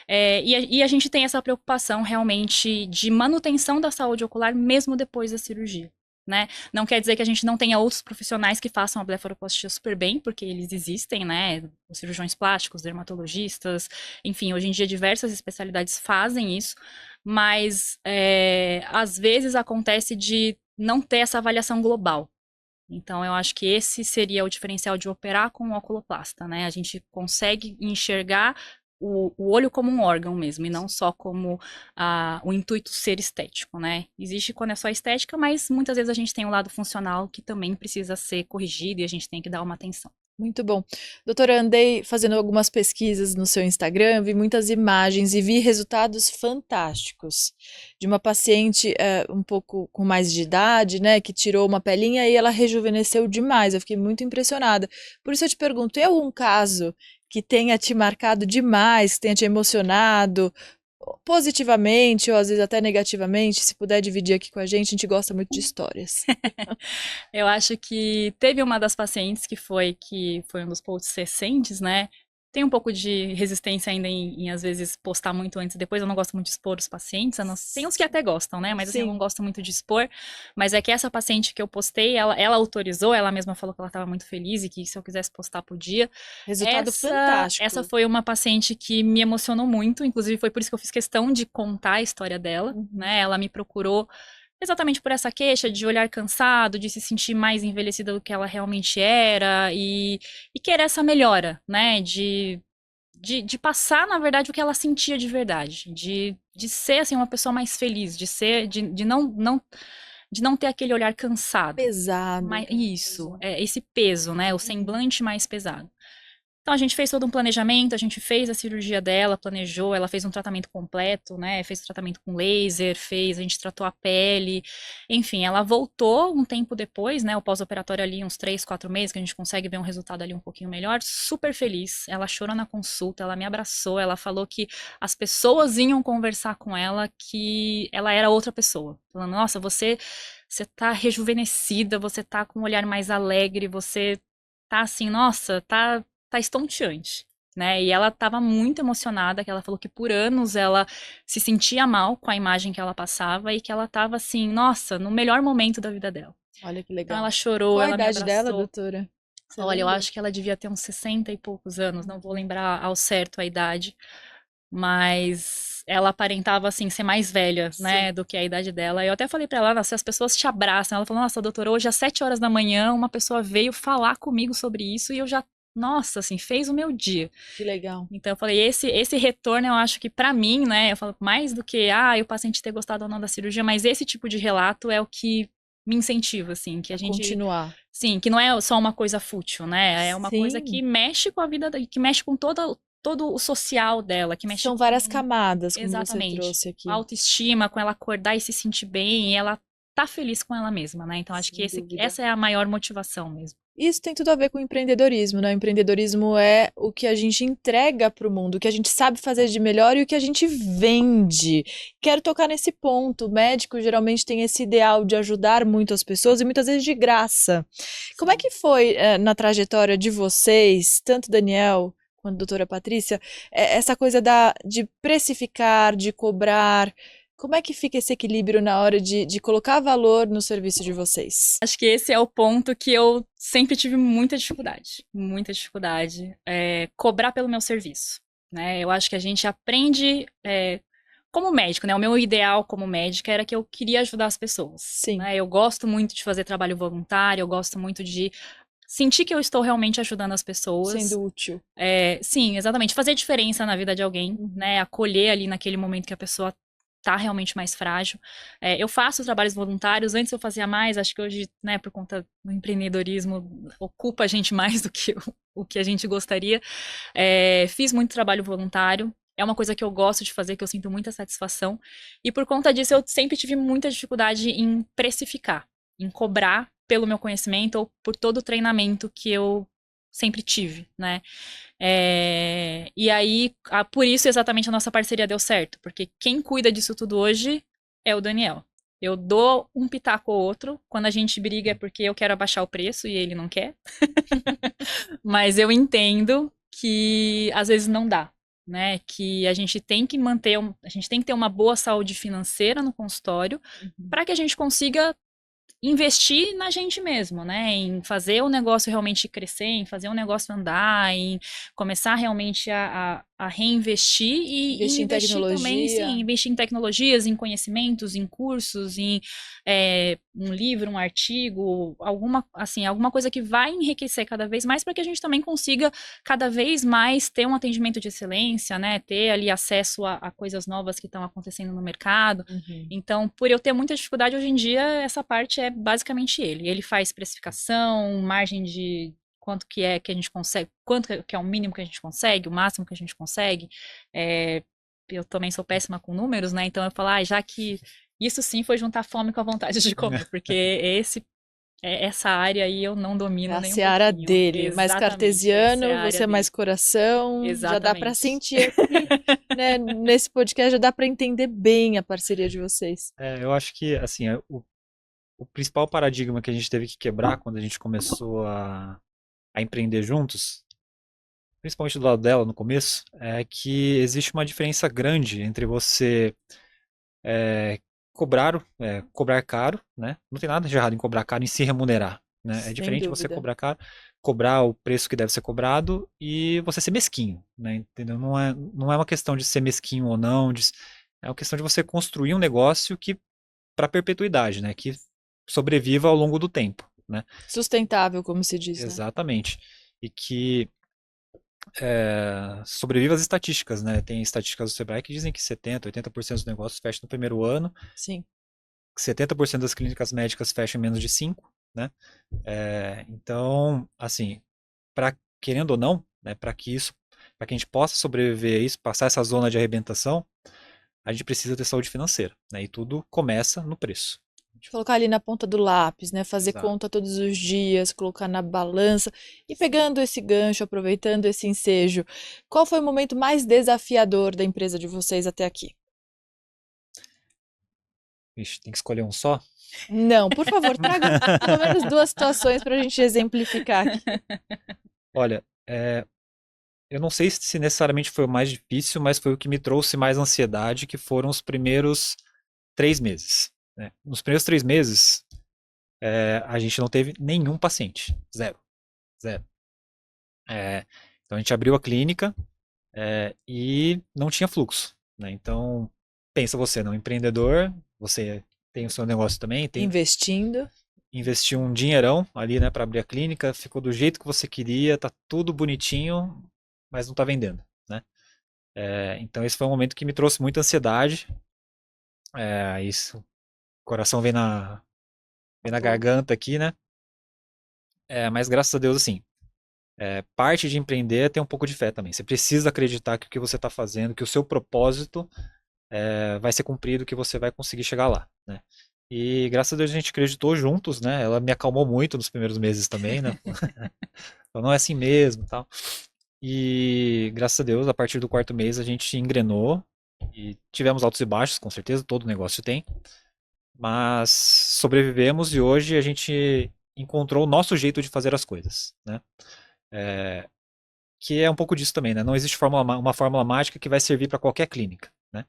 E a gente tem essa preocupação realmente de manutenção da saúde ocular mesmo depois da cirurgia. Né? Não quer dizer que a gente não tenha outros profissionais que façam a blefaroplastia super bem, porque eles existem, né? Os cirurgiões plásticos, dermatologistas, enfim, hoje em dia diversas especialidades fazem isso, mas às vezes acontece de não ter essa avaliação global. Então, eu acho que esse seria o diferencial de operar com o oculoplasta, né? A gente consegue enxergar o olho como um órgão mesmo, e não só como o intuito ser estético, né? Existe quando é só estética, mas muitas vezes a gente tem um lado funcional que também precisa ser corrigido e a gente tem que dar uma atenção. Muito bom. Doutora, andei fazendo algumas pesquisas no seu Instagram, vi muitas imagens e vi resultados fantásticos de uma paciente um pouco com mais de idade, né, que tirou uma pelinha e ela rejuvenesceu demais. Eu fiquei muito impressionada. Por isso eu te pergunto, tem algum caso que tenha te marcado demais, que tenha te emocionado positivamente ou às vezes até negativamente? Se puder dividir aqui com a gente gosta muito de histórias. Eu acho que teve uma das pacientes que foi um dos posts recentes, né? Tem um pouco de resistência ainda em às vezes, postar muito antes e depois. Eu não gosto muito de expor os pacientes. Tem uns que até gostam, né? Mas assim, eu não gosto muito de expor. Mas é que essa paciente que eu postei, ela autorizou, ela mesma falou que ela estava muito feliz e que se eu quisesse postar, podia. Resultado fantástico. Essa foi uma paciente que me emocionou muito. Inclusive, foi por isso que eu fiz questão de contar a história dela, né? Ela me procurou exatamente por essa queixa de olhar cansado, de se sentir mais envelhecida do que ela realmente era e querer essa melhora, né? De passar, na verdade, o que ela sentia de verdade. De ser, assim, uma pessoa mais feliz, de não de não ter aquele olhar cansado. Pesado. Isso, esse peso, né? O semblante mais pesado. Então a gente fez todo um planejamento, a gente fez a cirurgia dela, planejou, ela fez um tratamento completo, né? Fez o tratamento com laser, a gente tratou a pele, enfim, ela voltou um tempo depois, né? O pós-operatório ali, uns 3, 4 meses, que a gente consegue ver um resultado ali um pouquinho melhor, super feliz. Ela chorou na consulta, ela me abraçou, ela falou que as pessoas iam conversar com ela, que ela era outra pessoa. Falando, nossa, você tá rejuvenescida, você tá com um olhar mais alegre, você tá assim, nossa, tá estonteante, né? E ela estava muito emocionada, que ela falou que por anos ela se sentia mal com a imagem que ela passava e que ela estava assim, nossa, no melhor momento da vida dela. Olha que Então legal. ela chorou, Qual a ela me idade dela, abraçou. doutora? Você Olha, eu lembra? acho que ela devia ter uns 60 e poucos anos, não vou lembrar ao certo a idade, mas ela aparentava assim ser mais velha, né, Sim. do que a idade dela. Eu até falei pra ela, nossa, se as pessoas te abraçam, ela falou, nossa, doutora, hoje às 7 horas da manhã uma pessoa veio falar comigo sobre isso e eu já, nossa, assim, fez o meu dia. Que legal. Então eu falei, esse retorno eu acho que pra mim, né, eu falo mais do que, o paciente ter gostado ou não da cirurgia, mas esse tipo de relato é o que me incentiva, assim, que a gente, Continuar. sim, que não é só uma coisa fútil, né, é uma coisa Sim. que mexe com a vida, que mexe com todo o social dela, que mexe São várias com, camadas, como você exatamente, trouxe aqui. a autoestima, com ela acordar e se sentir bem, e ela tá feliz com ela mesma, né, então acho que Sem dúvida. essa é a maior motivação mesmo. Isso tem tudo a ver com o empreendedorismo, né? O empreendedorismo é o que a gente entrega para o mundo, o que a gente sabe fazer de melhor e o que a gente vende. Quero tocar nesse ponto. O médico geralmente tem esse ideal de ajudar muito as pessoas e muitas vezes de graça. Como é que foi na trajetória de vocês, tanto Daniel quanto a doutora Patrícia, essa coisa de precificar, de cobrar? Como é que fica esse equilíbrio na hora de colocar valor no serviço de vocês? Acho que esse é o ponto que eu sempre tive muita dificuldade, cobrar pelo meu serviço, né? Eu acho que a gente aprende como médico, né? O meu ideal como médica era que eu queria ajudar as pessoas, Sim. né? Eu gosto muito de fazer trabalho voluntário, eu gosto muito de sentir que eu estou realmente ajudando as pessoas. Sendo útil. Sim, exatamente. Fazer diferença na vida de alguém, Uhum. né? Acolher ali naquele momento que a pessoa tá realmente mais frágil. Eu faço trabalhos voluntários, antes eu fazia mais, acho que hoje, né, por conta do empreendedorismo, ocupa a gente mais do que o que a gente gostaria. Fiz muito trabalho voluntário, é uma coisa que eu gosto de fazer, que eu sinto muita satisfação, e por conta disso eu sempre tive muita dificuldade em precificar, em cobrar pelo meu conhecimento ou por todo o treinamento que eu sempre tive, né? E aí, por isso exatamente a nossa parceria deu certo, porque quem cuida disso tudo hoje é o Daniel. Eu dou um pitaco ou outro, quando a gente briga é porque eu quero abaixar o preço e ele não quer. Mas eu entendo que às vezes não dá, né? Que a gente tem que a gente tem que ter uma boa saúde financeira no consultório para que a gente consiga investir na gente mesmo, né? Em fazer o negócio realmente crescer, em fazer o negócio andar, em começar realmente a reinvestir e Investir em investir também, tecnologia. sim, investir em tecnologias, em conhecimentos, em cursos, em um livro, um artigo, alguma coisa que vai enriquecer cada vez mais para que a gente também consiga cada vez mais ter um atendimento de excelência, né? Ter ali acesso a coisas novas que estão acontecendo no mercado. Uhum. Então, por eu ter muita dificuldade hoje em dia, essa parte é basicamente ele. Ele faz precificação, margem de quanto que é que a gente consegue, quanto que é o mínimo que a gente consegue, o máximo que a gente consegue. Eu também sou péssima com números, né? Então eu falo, já que isso sim foi juntar fome com a vontade de comer, porque essa área aí eu não É domino a nem um seara pouquinho. dele, mais Exatamente, essa é a cartesiano, área você é mais dele. coração, já dá para Exatamente. sentir aqui, né, nesse podcast já dá para entender bem a parceria de vocês. Eu acho que, assim, o principal paradigma que a gente teve que quebrar quando a gente começou a empreender juntos, principalmente do lado dela no começo, é que existe uma diferença grande entre você cobrar caro, né? Não tem nada de errado em cobrar caro, em se remunerar, né? É Sem diferente você dúvida. cobrar caro, cobrar o preço que deve ser cobrado e você ser mesquinho, né? Entendeu? Não é uma questão de ser mesquinho ou não, é uma questão de você construir um negócio que para perpetuidade, né? Que sobreviva ao longo do tempo, né? Sustentável, como se diz, né? Exatamente. E que sobreviva às estatísticas, né? Tem estatísticas do Sebrae que dizem que 70%, 80% dos negócios fecham no primeiro ano. Sim. 70% das clínicas médicas fecham em menos de 5, né? Então, assim, querendo ou não, né, para que a gente possa sobreviver a isso, passar essa zona de arrebentação, a gente precisa ter saúde financeira, né? E tudo começa no preço. Colocar ali na ponta do lápis, né? Fazer Exato. conta todos os dias, colocar na balança e pegando esse gancho, aproveitando esse ensejo. Qual foi o momento mais desafiador da empresa de vocês até aqui? Ixi, tem que escolher um só? Não, por favor, traga pelo menos duas situações para a gente exemplificar aqui. Olha, eu não sei se necessariamente foi o mais difícil, mas foi o que me trouxe mais ansiedade, que foram os primeiros 3 meses, né? Nos primeiros 3 meses, a gente não teve nenhum paciente. Zero. Zero. Então a gente abriu a clínica, e não tinha fluxo, né? Então, pensa você, um empreendedor, você tem o seu negócio também, Investindo. investiu um dinheirão ali, né, para abrir a clínica, ficou do jeito que você queria, tá tudo bonitinho, mas não tá vendendo, né? Então esse foi um momento que me trouxe muita ansiedade. Isso, o coração vem na garganta aqui, né? Mas graças a Deus, assim, parte de empreender é ter um pouco de fé também. Você precisa acreditar que o que você está fazendo, que o seu propósito vai ser cumprido, que você vai conseguir chegar lá, né? E graças a Deus a gente acreditou juntos, né? Ela me acalmou muito nos primeiros meses também, né? Falou, não é assim mesmo, tal. E graças a Deus, a partir do 4º mês a gente engrenou e tivemos altos e baixos, com certeza, todo negócio tem. Mas sobrevivemos e hoje a gente encontrou o nosso jeito de fazer as coisas, né? Que é um pouco disso também, né? Não existe uma fórmula mágica que vai servir para qualquer clínica, né?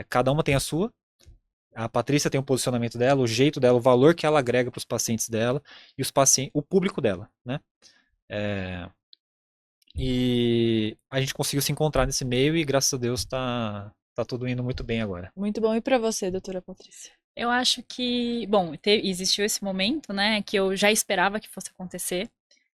Cada uma tem a sua. A Patrícia tem o posicionamento dela, o jeito dela, o valor que ela agrega para os pacientes dela e o público dela, né? E a gente conseguiu se encontrar nesse meio e graças a Deus tá tudo indo muito bem agora. Muito bom. E para você, doutora Patrícia? Eu acho que, bom, existiu esse momento, né, que eu já esperava que fosse acontecer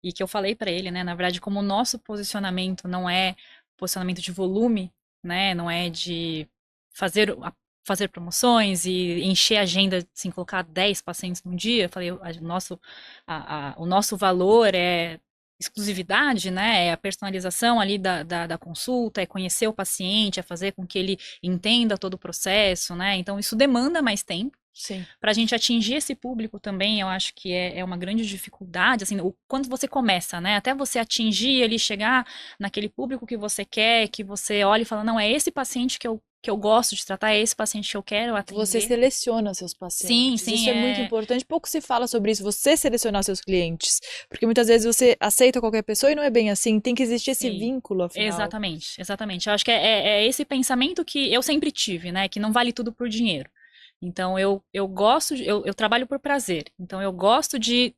e que eu falei para ele, né, na verdade, como o nosso posicionamento não é posicionamento de volume, né, não é de fazer promoções e encher a agenda, assim, colocar 10 pacientes num dia, eu falei, o nosso valor é exclusividade, né, é a personalização ali da consulta, é conhecer o paciente, é fazer com que ele entenda todo o processo, né, então isso demanda mais tempo. Sim. Para a gente atingir esse público também, eu acho que é uma grande dificuldade, assim, quando você começa, né, até você atingir ele, chegar naquele público que você quer, que você olha e fala, não, é esse paciente que eu gosto de tratar, é esse paciente que eu quero atender. Você seleciona seus pacientes. Sim, Isso é muito importante. Pouco se fala sobre isso, você selecionar seus clientes. Porque muitas vezes você aceita qualquer pessoa e não é bem assim. Tem que existir esse vínculo, afinal. Exatamente, exatamente. Eu acho que é esse pensamento que eu sempre tive, né, que não vale tudo por dinheiro. Então, eu gosto, eu trabalho por prazer. Então, eu gosto de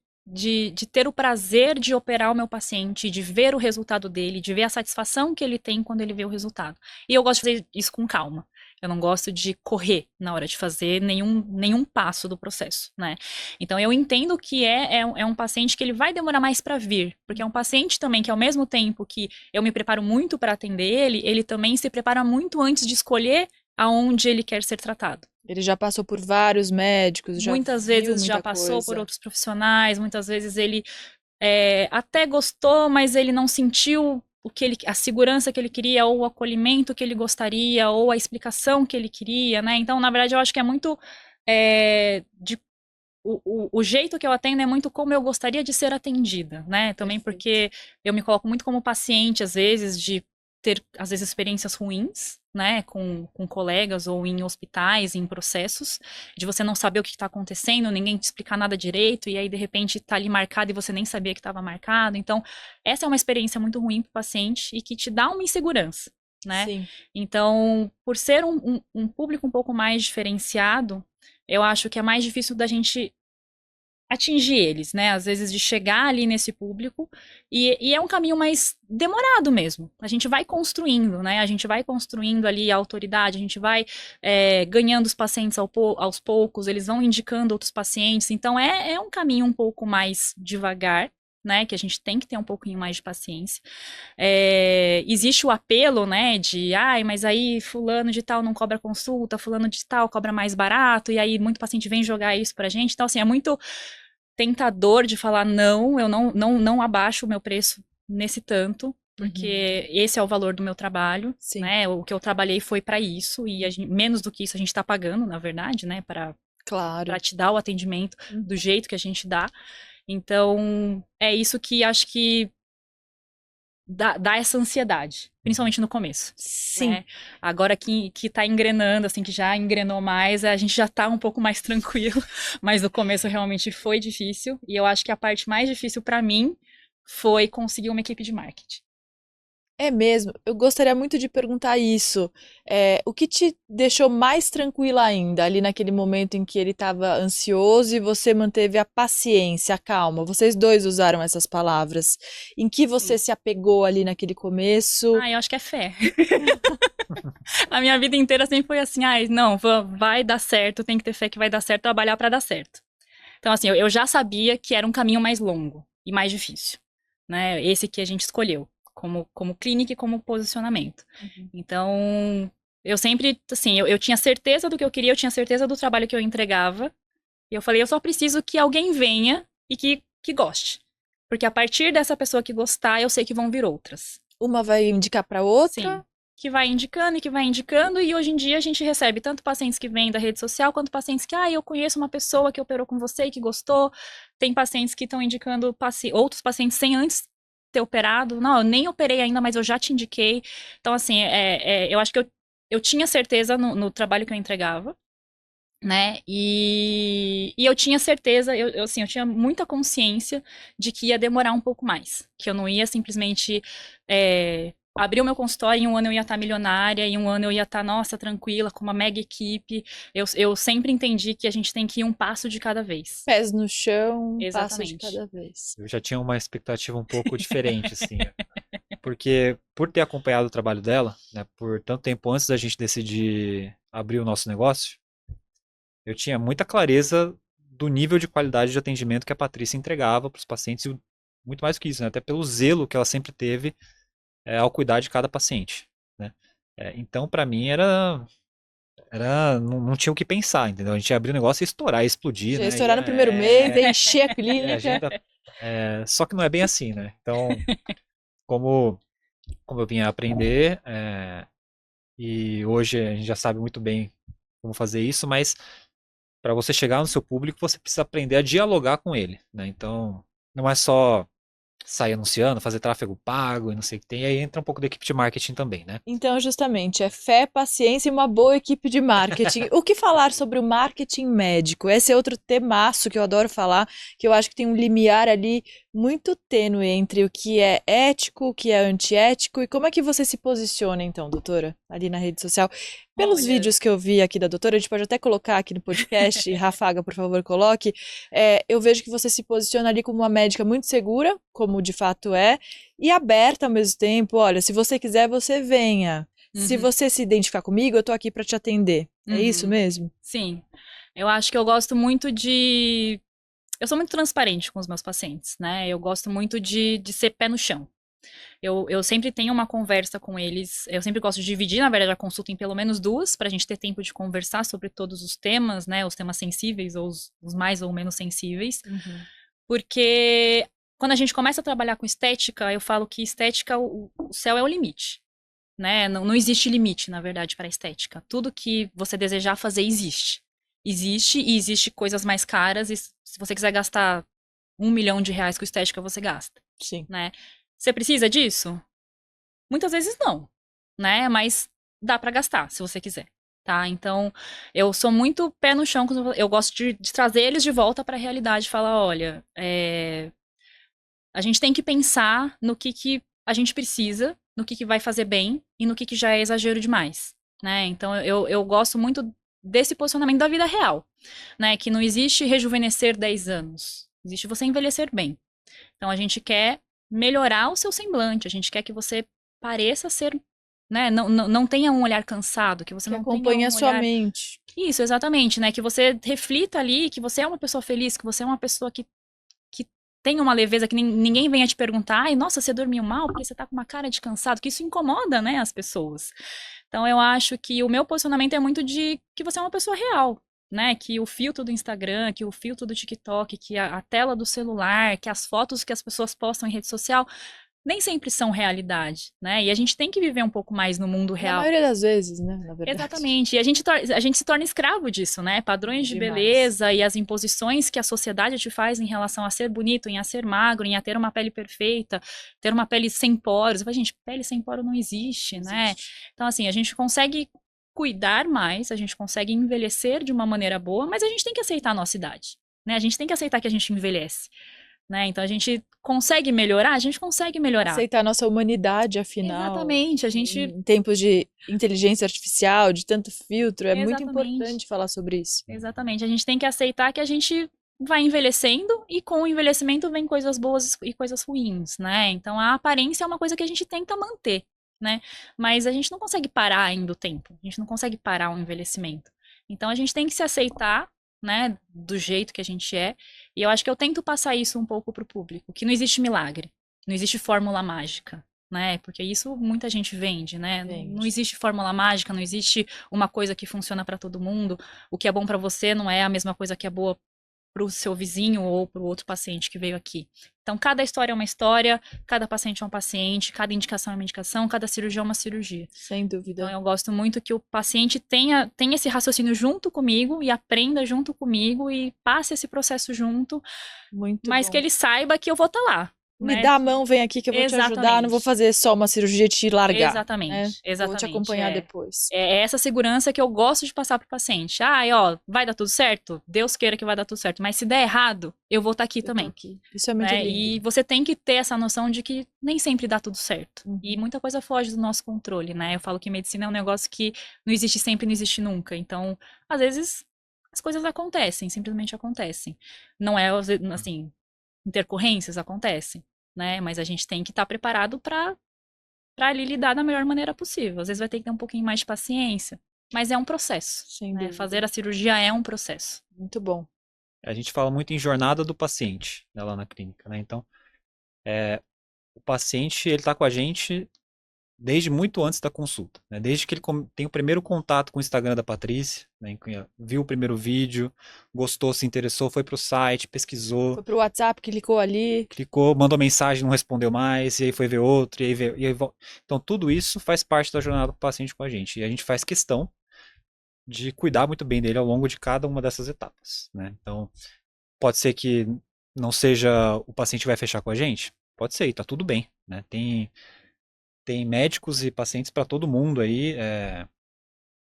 ter o prazer de operar o meu paciente, de ver o resultado dele, de ver a satisfação que ele tem quando ele vê o resultado. E eu gosto de fazer isso com calma. Eu não gosto de correr na hora de fazer nenhum passo do processo, né? Então, eu entendo que é um paciente que ele vai demorar mais para vir, porque é um paciente também que, ao mesmo tempo que eu me preparo muito para atender ele também se prepara muito antes de escolher aonde ele quer ser tratado. Ele já passou por vários médicos, já muitas viu vezes muita já passou coisa. por outros profissionais, muitas vezes ele até gostou, mas ele não sentiu a segurança que ele queria, ou o acolhimento que ele gostaria, ou a explicação que ele queria, né? Então, na verdade, eu acho que é muito o jeito que eu atendo é muito como eu gostaria de ser atendida, né? Também porque eu me coloco muito como paciente, às vezes, de ter, às vezes, experiências ruins, né, com colegas ou em hospitais, em processos, de você não saber o que está acontecendo, ninguém te explicar nada direito, e aí, de repente, está ali marcado e você nem sabia que estava marcado. Então, essa é uma experiência muito ruim para o paciente e que te dá uma insegurança, né? Sim. Então, por ser um público um pouco mais diferenciado, eu acho que é mais difícil da gente atingir eles, né? Às vezes de chegar ali nesse público e é um caminho mais demorado mesmo. A gente vai construindo, né? A gente vai construindo ali a autoridade, a gente vai ganhando os pacientes aos poucos, eles vão indicando outros pacientes. Então é um caminho um pouco mais devagar, né, que a gente tem que ter um pouquinho mais de paciência. Existe o apelo, né, de, ai, mas aí fulano de tal não cobra consulta, fulano de tal cobra mais barato, e aí muito paciente vem jogar isso pra gente. Então, assim, é muito tentador de falar, não, eu não abaixo o meu preço nesse tanto, porque esse é o valor do meu trabalho, Sim. né, o que eu trabalhei foi pra isso, e menos do que isso a gente tá pagando, na verdade, né, Claro. para te dar o atendimento do jeito que a gente dá. Então, é isso que acho que dá essa ansiedade, principalmente no começo. Sim. Né? Agora que tá engrenando, assim, que já engrenou mais, a gente já tá um pouco mais tranquilo, mas no começo realmente foi difícil, e eu acho que a parte mais difícil para mim foi conseguir uma equipe de marketing. É mesmo, eu gostaria muito de perguntar isso. O que te deixou mais tranquila ainda, ali naquele momento em que ele estava ansioso e você manteve a paciência, a calma? Vocês dois usaram essas palavras. Em que você se apegou ali naquele começo? Eu acho que é fé. A minha vida inteira sempre foi assim, não, vai dar certo, tem que ter fé que vai dar certo, trabalhar para dar certo. Então, assim, eu já sabia que era um caminho mais longo e mais difícil, né? Esse que a gente escolheu, como clínica e como posicionamento. Então, eu sempre, assim, eu tinha certeza do que eu queria, eu tinha certeza do trabalho que eu entregava, e eu falei, eu só preciso que alguém venha e que goste. Porque a partir dessa pessoa que gostar, eu sei que vão vir outras. Uma vai indicar para outra? Sim. Que vai indicando e que vai indicando, e hoje em dia a gente recebe tanto pacientes que vêm da rede social, quanto pacientes que, eu conheço uma pessoa que operou com você e que gostou. Tem pacientes que estão indicando outros pacientes sem antes ter operado. Não, eu nem operei ainda, mas eu já te indiquei. Então, assim, eu acho que eu tinha certeza no trabalho que eu entregava, né? E eu tinha certeza, eu tinha muita consciência de que ia demorar um pouco mais. Que eu não ia simplesmente abrir o meu consultório e em um ano eu ia estar milionária, e em um ano eu ia estar, nossa, tranquila, com uma mega equipe. Eu sempre entendi que a gente tem que ir um passo de cada vez. Pés no chão, passo de Exatamente. cada vez. Eu já tinha uma expectativa um pouco diferente, assim. Porque por ter acompanhado o trabalho dela, né, por tanto tempo antes da gente decidir abrir o nosso negócio, eu tinha muita clareza do nível de qualidade de atendimento que a Patrícia entregava para os pacientes, e muito mais do que isso, né, até pelo zelo que ela sempre teve ao cuidar de cada paciente, né. Então, para mim, não tinha o que pensar, entendeu? A gente ia abrir o negócio e estourar, ia explodir, Já né? estourar no primeiro mês, encher a clínica. Agenda, só que não é bem assim, né? Então, como eu vim a aprender, e hoje a gente já sabe muito bem como fazer isso, mas para você chegar no seu público, você precisa aprender a dialogar com ele, né? Então, não é só sair anunciando, fazer tráfego pago e não sei o que tem, aí entra um pouco da equipe de marketing também, né? Então, justamente, é fé, paciência e uma boa equipe de marketing. O que falar sobre o marketing médico? Esse é outro temaço que eu adoro falar, que eu acho que tem um limiar ali muito tênue entre o que é ético, o que é antiético, e como é que você se posiciona, então, doutora, ali na rede social? Pelos vídeos que eu vi aqui da doutora, a gente pode até colocar aqui no podcast, e Rafaga, por favor, coloque, eu vejo que você se posiciona ali como uma médica muito segura, como de fato é, e aberta ao mesmo tempo. Olha, se você quiser, você venha. Se você se identificar comigo, eu tô aqui para te atender. É isso mesmo? Sim. Eu acho que eu gosto muito eu sou muito transparente com os meus pacientes, né? Eu gosto muito de ser pé no chão. Eu sempre tenho uma conversa com eles. Eu sempre gosto de dividir, na verdade, a consulta em pelo menos duas, para a gente ter tempo de conversar sobre todos os temas, né? Os temas sensíveis ou os mais ou menos sensíveis. Porque quando a gente começa a trabalhar com estética, eu falo que estética, o céu é o limite. Né? Não existe limite, na verdade, para a estética. Tudo que você desejar fazer existe. E existe coisas mais caras, e se você quiser gastar R$1 milhão com estética, você gasta. Sim. Né? Você precisa disso? Muitas vezes não, né? Mas dá para gastar, se você quiser, tá? Então, eu sou muito pé no chão, eu gosto de trazer eles de volta para a realidade, falar, olha, a gente tem que pensar no que a gente precisa, no que vai fazer bem e no que já é exagero demais, né? Então, eu gosto muito desse posicionamento da vida real, né? Que não existe rejuvenescer 10 anos, existe você envelhecer bem. Então, a gente quer melhorar o seu semblante, a gente quer que você pareça ser, né? Não tenha um olhar cansado, que você Que não acompanhe tenha a um sua olhar... mente. Isso, exatamente, né? Que você reflita ali que você é uma pessoa feliz, que você é uma pessoa que tenha uma leveza, que ninguém venha te perguntar, ai, nossa, você dormiu mal porque você tá com uma cara de cansado, que isso incomoda, né, as pessoas. Então eu acho que o meu posicionamento é muito de que você é uma pessoa real, né, que o filtro do Instagram, que o filtro do TikTok, que a tela do celular, que as fotos que as pessoas postam em rede social, nem sempre são realidade, né? E a gente tem que viver um pouco mais no mundo Na real. maioria das vezes, né? Na verdade. Exatamente. E a gente se torna escravo disso, né? Padrões de Demais. beleza e as imposições que a sociedade te faz em relação a ser bonito, em a ser magro, em a ter uma pele perfeita, ter uma pele sem poros. Eu falo, gente, pele sem poro não existe, né? Então, assim, a gente consegue cuidar mais, a gente consegue envelhecer de uma maneira boa, mas a gente tem que aceitar a nossa idade, né? A gente tem que aceitar que a gente envelhece. Né? Então a gente consegue melhorar? A gente consegue melhorar. Aceitar a nossa humanidade, afinal. Exatamente. A gente. Em tempos de inteligência artificial, de tanto filtro, é muito Exatamente. importante falar sobre isso. Exatamente. A gente tem que aceitar que a gente vai envelhecendo e com o envelhecimento vem coisas boas e coisas ruins, né? Então a aparência é uma coisa que a gente tenta manter, né? Mas a gente não consegue parar ainda o tempo. A gente não consegue parar o envelhecimento. Então a gente tem que se aceitar, né, do jeito que a gente é. E eu acho que eu tento passar isso um pouco pro público, que não existe milagre, não existe fórmula mágica, né? Porque isso muita gente vende, né? Vende. Não existe fórmula mágica, não existe uma coisa que funciona para todo mundo. O que é bom para você não é a mesma coisa que é boa para o seu vizinho ou para o outro paciente que veio aqui. Então, cada história é uma história, cada paciente é um paciente, cada indicação é uma indicação, cada cirurgia é uma cirurgia. Sem dúvida. Então, eu gosto muito que o paciente tenha esse raciocínio junto comigo e aprenda junto comigo e passe esse processo junto, Muito mas bom. que ele saiba que eu vou estar lá. Me né? dá a mão, vem aqui que eu vou te ajudar, não vou fazer só uma cirurgia e te largar. Exatamente, né? exatamente. Vou te acompanhar depois. É essa segurança que eu gosto de passar pro paciente. Ó, vai dar tudo certo? Deus queira que vai dar tudo certo. Mas se der errado, eu vou estar aqui também. Aqui. Isso é muito lindo. E você tem que ter essa noção de que nem sempre dá tudo certo. E muita coisa foge do nosso controle, né? Eu falo que medicina é um negócio que não existe sempre, não existe nunca. Então, às vezes, as coisas acontecem, simplesmente acontecem. Não é, assim, intercorrências acontecem. Né? Mas a gente tem que estar preparado para ali lidar da melhor maneira possível. Às vezes vai ter que ter um pouquinho mais de paciência, mas é um processo. Sem né? dúvida. Fazer a cirurgia é um processo. Muito bom. A gente fala muito em jornada do paciente, né, lá na clínica, né? Então, o paciente, ele está com a gente desde muito antes da consulta, né? Desde que ele tem o primeiro contato com o Instagram da Patrícia, né? Viu o primeiro vídeo, gostou, se interessou, foi pro site, pesquisou. Foi pro WhatsApp, clicou ali. Clicou, mandou mensagem, não respondeu mais, e aí foi ver outro, e aí Então, tudo isso faz parte da jornada do paciente com a gente. E a gente faz questão de cuidar muito bem dele ao longo de cada uma dessas etapas, né? Então, pode ser que não seja o paciente que vai fechar com a gente? Pode ser, e tá tudo bem, né? Tem médicos e pacientes para todo mundo aí.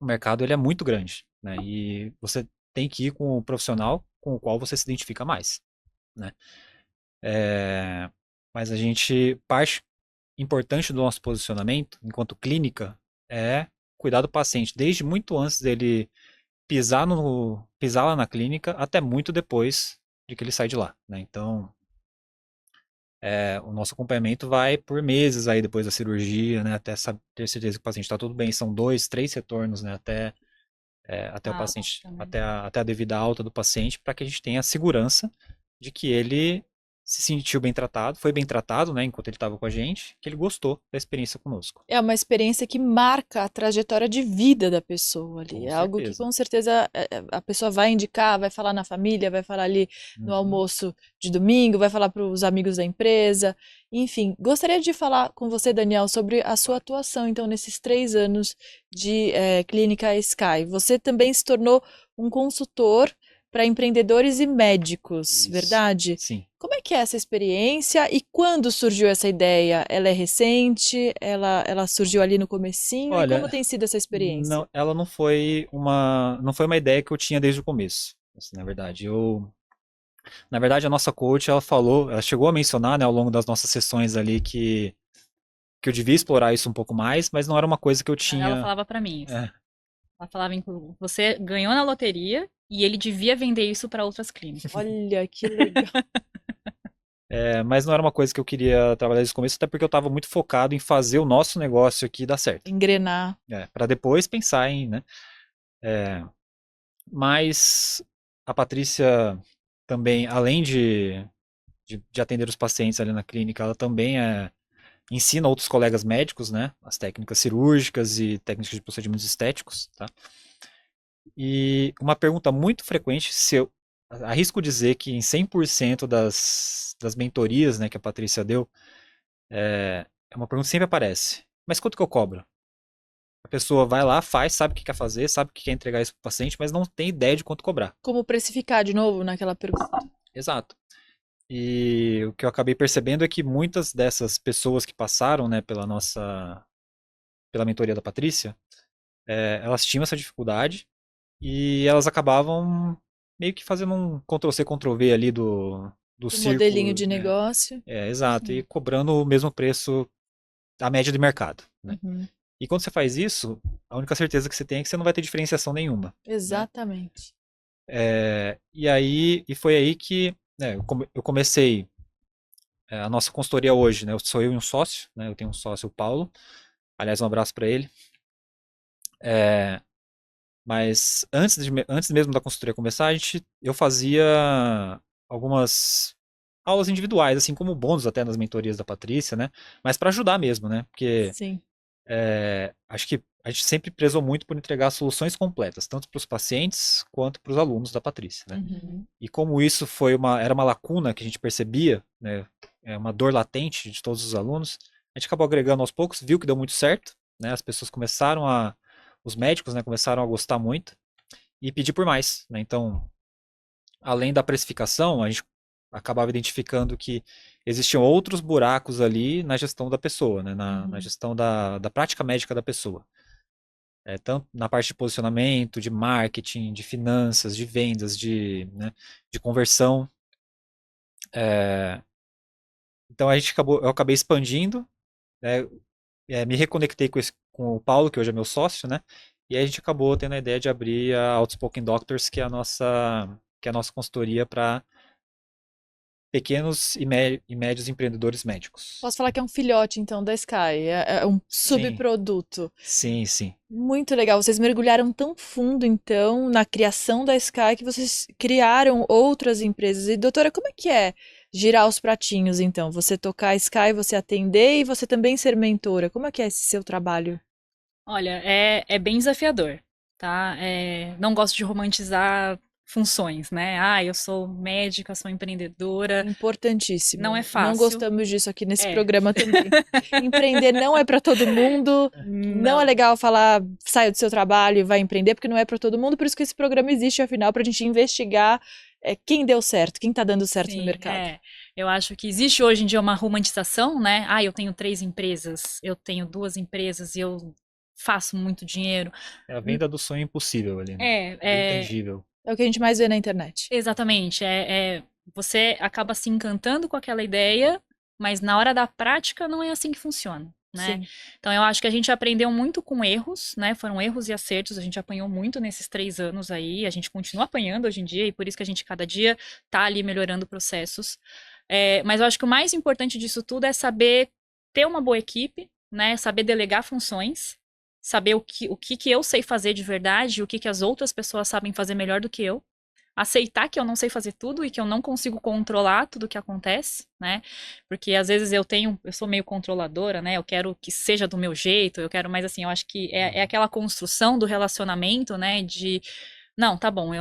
O mercado ele é muito grande, né? E você tem que ir com o profissional com o qual você se identifica mais, né? Mas parte importante do nosso posicionamento, enquanto clínica, é cuidar do paciente desde muito antes dele pisar lá na clínica até muito depois de que ele sai de lá, né? Então, o nosso acompanhamento vai por meses aí depois da cirurgia, né? Até ter certeza que o paciente está tudo bem. São 2, 3 retornos, né? Até o paciente, até a devida alta do paciente, para que a gente tenha a segurança de que ele se sentiu bem tratado, foi bem tratado, né, enquanto ele estava com a gente, que ele gostou da experiência conosco. É uma experiência que marca a trajetória de vida da pessoa ali. Com é algo que certeza. com certeza a pessoa vai indicar, vai falar na família, vai falar ali no almoço de domingo, vai falar para os amigos da empresa. Enfim, gostaria de falar com você, Daniel, sobre a sua atuação, então, nesses 3 anos de Clínica Sky. Você também se tornou um consultor para empreendedores e médicos, Isso. Verdade? Sim. Como é que é essa experiência e quando surgiu essa ideia? Ela é recente? Ela surgiu ali no comecinho? Olha, e como tem sido essa experiência? Não, ela não foi uma ideia que eu tinha desde o começo. Assim, na verdade, a nossa coach, ela chegou a mencionar, né, ao longo das nossas sessões ali que eu devia explorar isso um pouco mais, mas não era uma coisa que eu tinha. Ela falava para mim isso. Ela falava, você ganhou na loteria e ele devia vender isso para outras clínicas. Olha, que legal. Mas não era uma coisa que eu queria trabalhar desde o começo, até porque eu estava muito focado em fazer o nosso negócio aqui dar certo. Engrenar. Para depois pensar em, né? Mas a Patrícia também, além de de atender os pacientes ali na clínica, ela também ensina outros colegas médicos, né, as técnicas cirúrgicas e técnicas de procedimentos estéticos, tá? E uma pergunta muito frequente, se eu arrisco dizer que em 100% das mentorias, né, que a Patrícia deu, é uma pergunta que sempre aparece. Mas quanto que eu cobro? A pessoa vai lá, faz, sabe o que quer fazer, sabe o que quer entregar isso para o paciente, mas não tem ideia de quanto cobrar. Como precificar de novo naquela pergunta? Exato. E o que eu acabei percebendo é que muitas dessas pessoas que passaram, né, pela mentoria da Patrícia, elas tinham essa dificuldade e elas acabavam meio que fazendo um Ctrl+C, Ctrl+V ali do Do círculo, modelinho de né? negócio. Exato, e cobrando o mesmo preço, a média de mercado, né? Uhum. E quando você faz isso, a única certeza que você tem é que você não vai ter diferenciação nenhuma, né? Exatamente. E foi aí que, né, eu comecei a nossa consultoria hoje, né? Sou eu e um sócio, né? Eu tenho um sócio, o Paulo. Aliás, um abraço para ele. Mas antes mesmo da consultoria começar, eu fazia algumas aulas individuais, assim como bônus até nas mentorias da Patrícia, né? Mas para ajudar mesmo, né? Porque Sim. acho que a gente sempre prezou muito por entregar soluções completas, tanto para os pacientes quanto para os alunos da Patrícia, né? Uhum. E como isso era uma lacuna que a gente percebia, né? Uma dor latente de todos os alunos, a gente acabou agregando aos poucos, viu que deu muito certo, né? As pessoas os médicos, né, começaram a gostar muito e pedir por mais, né? Então, além da precificação, a gente acabava identificando que existiam outros buracos ali na gestão da pessoa, né? Na gestão da prática médica da pessoa. Tanto na parte de posicionamento, de marketing, de finanças, de vendas, né, de conversão. Então eu acabei expandindo, né, me reconectei com o Paulo, que hoje é meu sócio, né? E aí a gente acabou tendo a ideia de abrir a Outspoken Doctors, que é a nossa consultoria para pequenos e médios empreendedores médicos. Posso falar que é um filhote, então, da Sky. É um Sim, subproduto. sim, sim. Muito legal. Vocês mergulharam tão fundo, então, na criação da Sky que vocês criaram outras empresas. E, doutora, como é que é girar os pratinhos, então? Você tocar a Sky, você atender e você também ser mentora. Como é que é esse seu trabalho? Olha, é bem desafiador, tá? Não gosto de romantizar funções, né? Ah, eu sou médica, sou empreendedora. Não é Importantíssimo. Não fácil. gostamos disso aqui nesse É. programa também. Empreender não é para todo mundo. Não é Não. legal falar, saia do seu trabalho e vai empreender, porque não é para todo mundo. Por isso que esse programa existe, afinal, para a gente investigar quem deu certo, quem está dando certo no Sim, mercado. eu acho que existe hoje em dia uma romantização, né? Ah, eu tenho 3 empresas, eu tenho 2 empresas e eu faço muito dinheiro. É a venda do sonho impossível ali, né? É, É bem é, intangível. É o que a gente mais vê na internet. exatamente. Você acaba se encantando com aquela ideia, mas na hora da prática não é assim que funciona, né? Sim. Então eu acho que a gente aprendeu muito com erros, né? Foram erros e acertos, a gente apanhou muito nesses 3 anos aí, a gente continua apanhando hoje em dia, e por isso que a gente cada dia tá ali melhorando processos. Mas eu acho que o mais importante disso tudo é saber ter uma boa equipe, né? Saber delegar funções, saber o que eu sei fazer de verdade, e o que as outras pessoas sabem fazer melhor do que eu. Aceitar que eu não sei fazer tudo e que eu não consigo controlar tudo que acontece, né? Porque às vezes eu sou meio controladora, né? Eu quero que seja do meu jeito, eu quero, mas assim, eu acho que é aquela construção do relacionamento, né? Não, tá bom,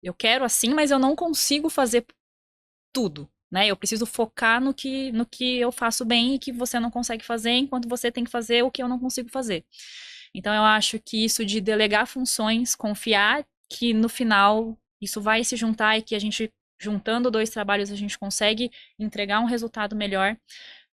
eu quero assim, mas eu não consigo fazer tudo, né? Eu preciso focar no que eu faço bem e que você não consegue fazer, enquanto você tem que fazer o que eu não consigo fazer. Então eu acho que isso de delegar funções, confiar que no final isso vai se juntar e que a gente, juntando 2 trabalhos, a gente consegue entregar um resultado melhor.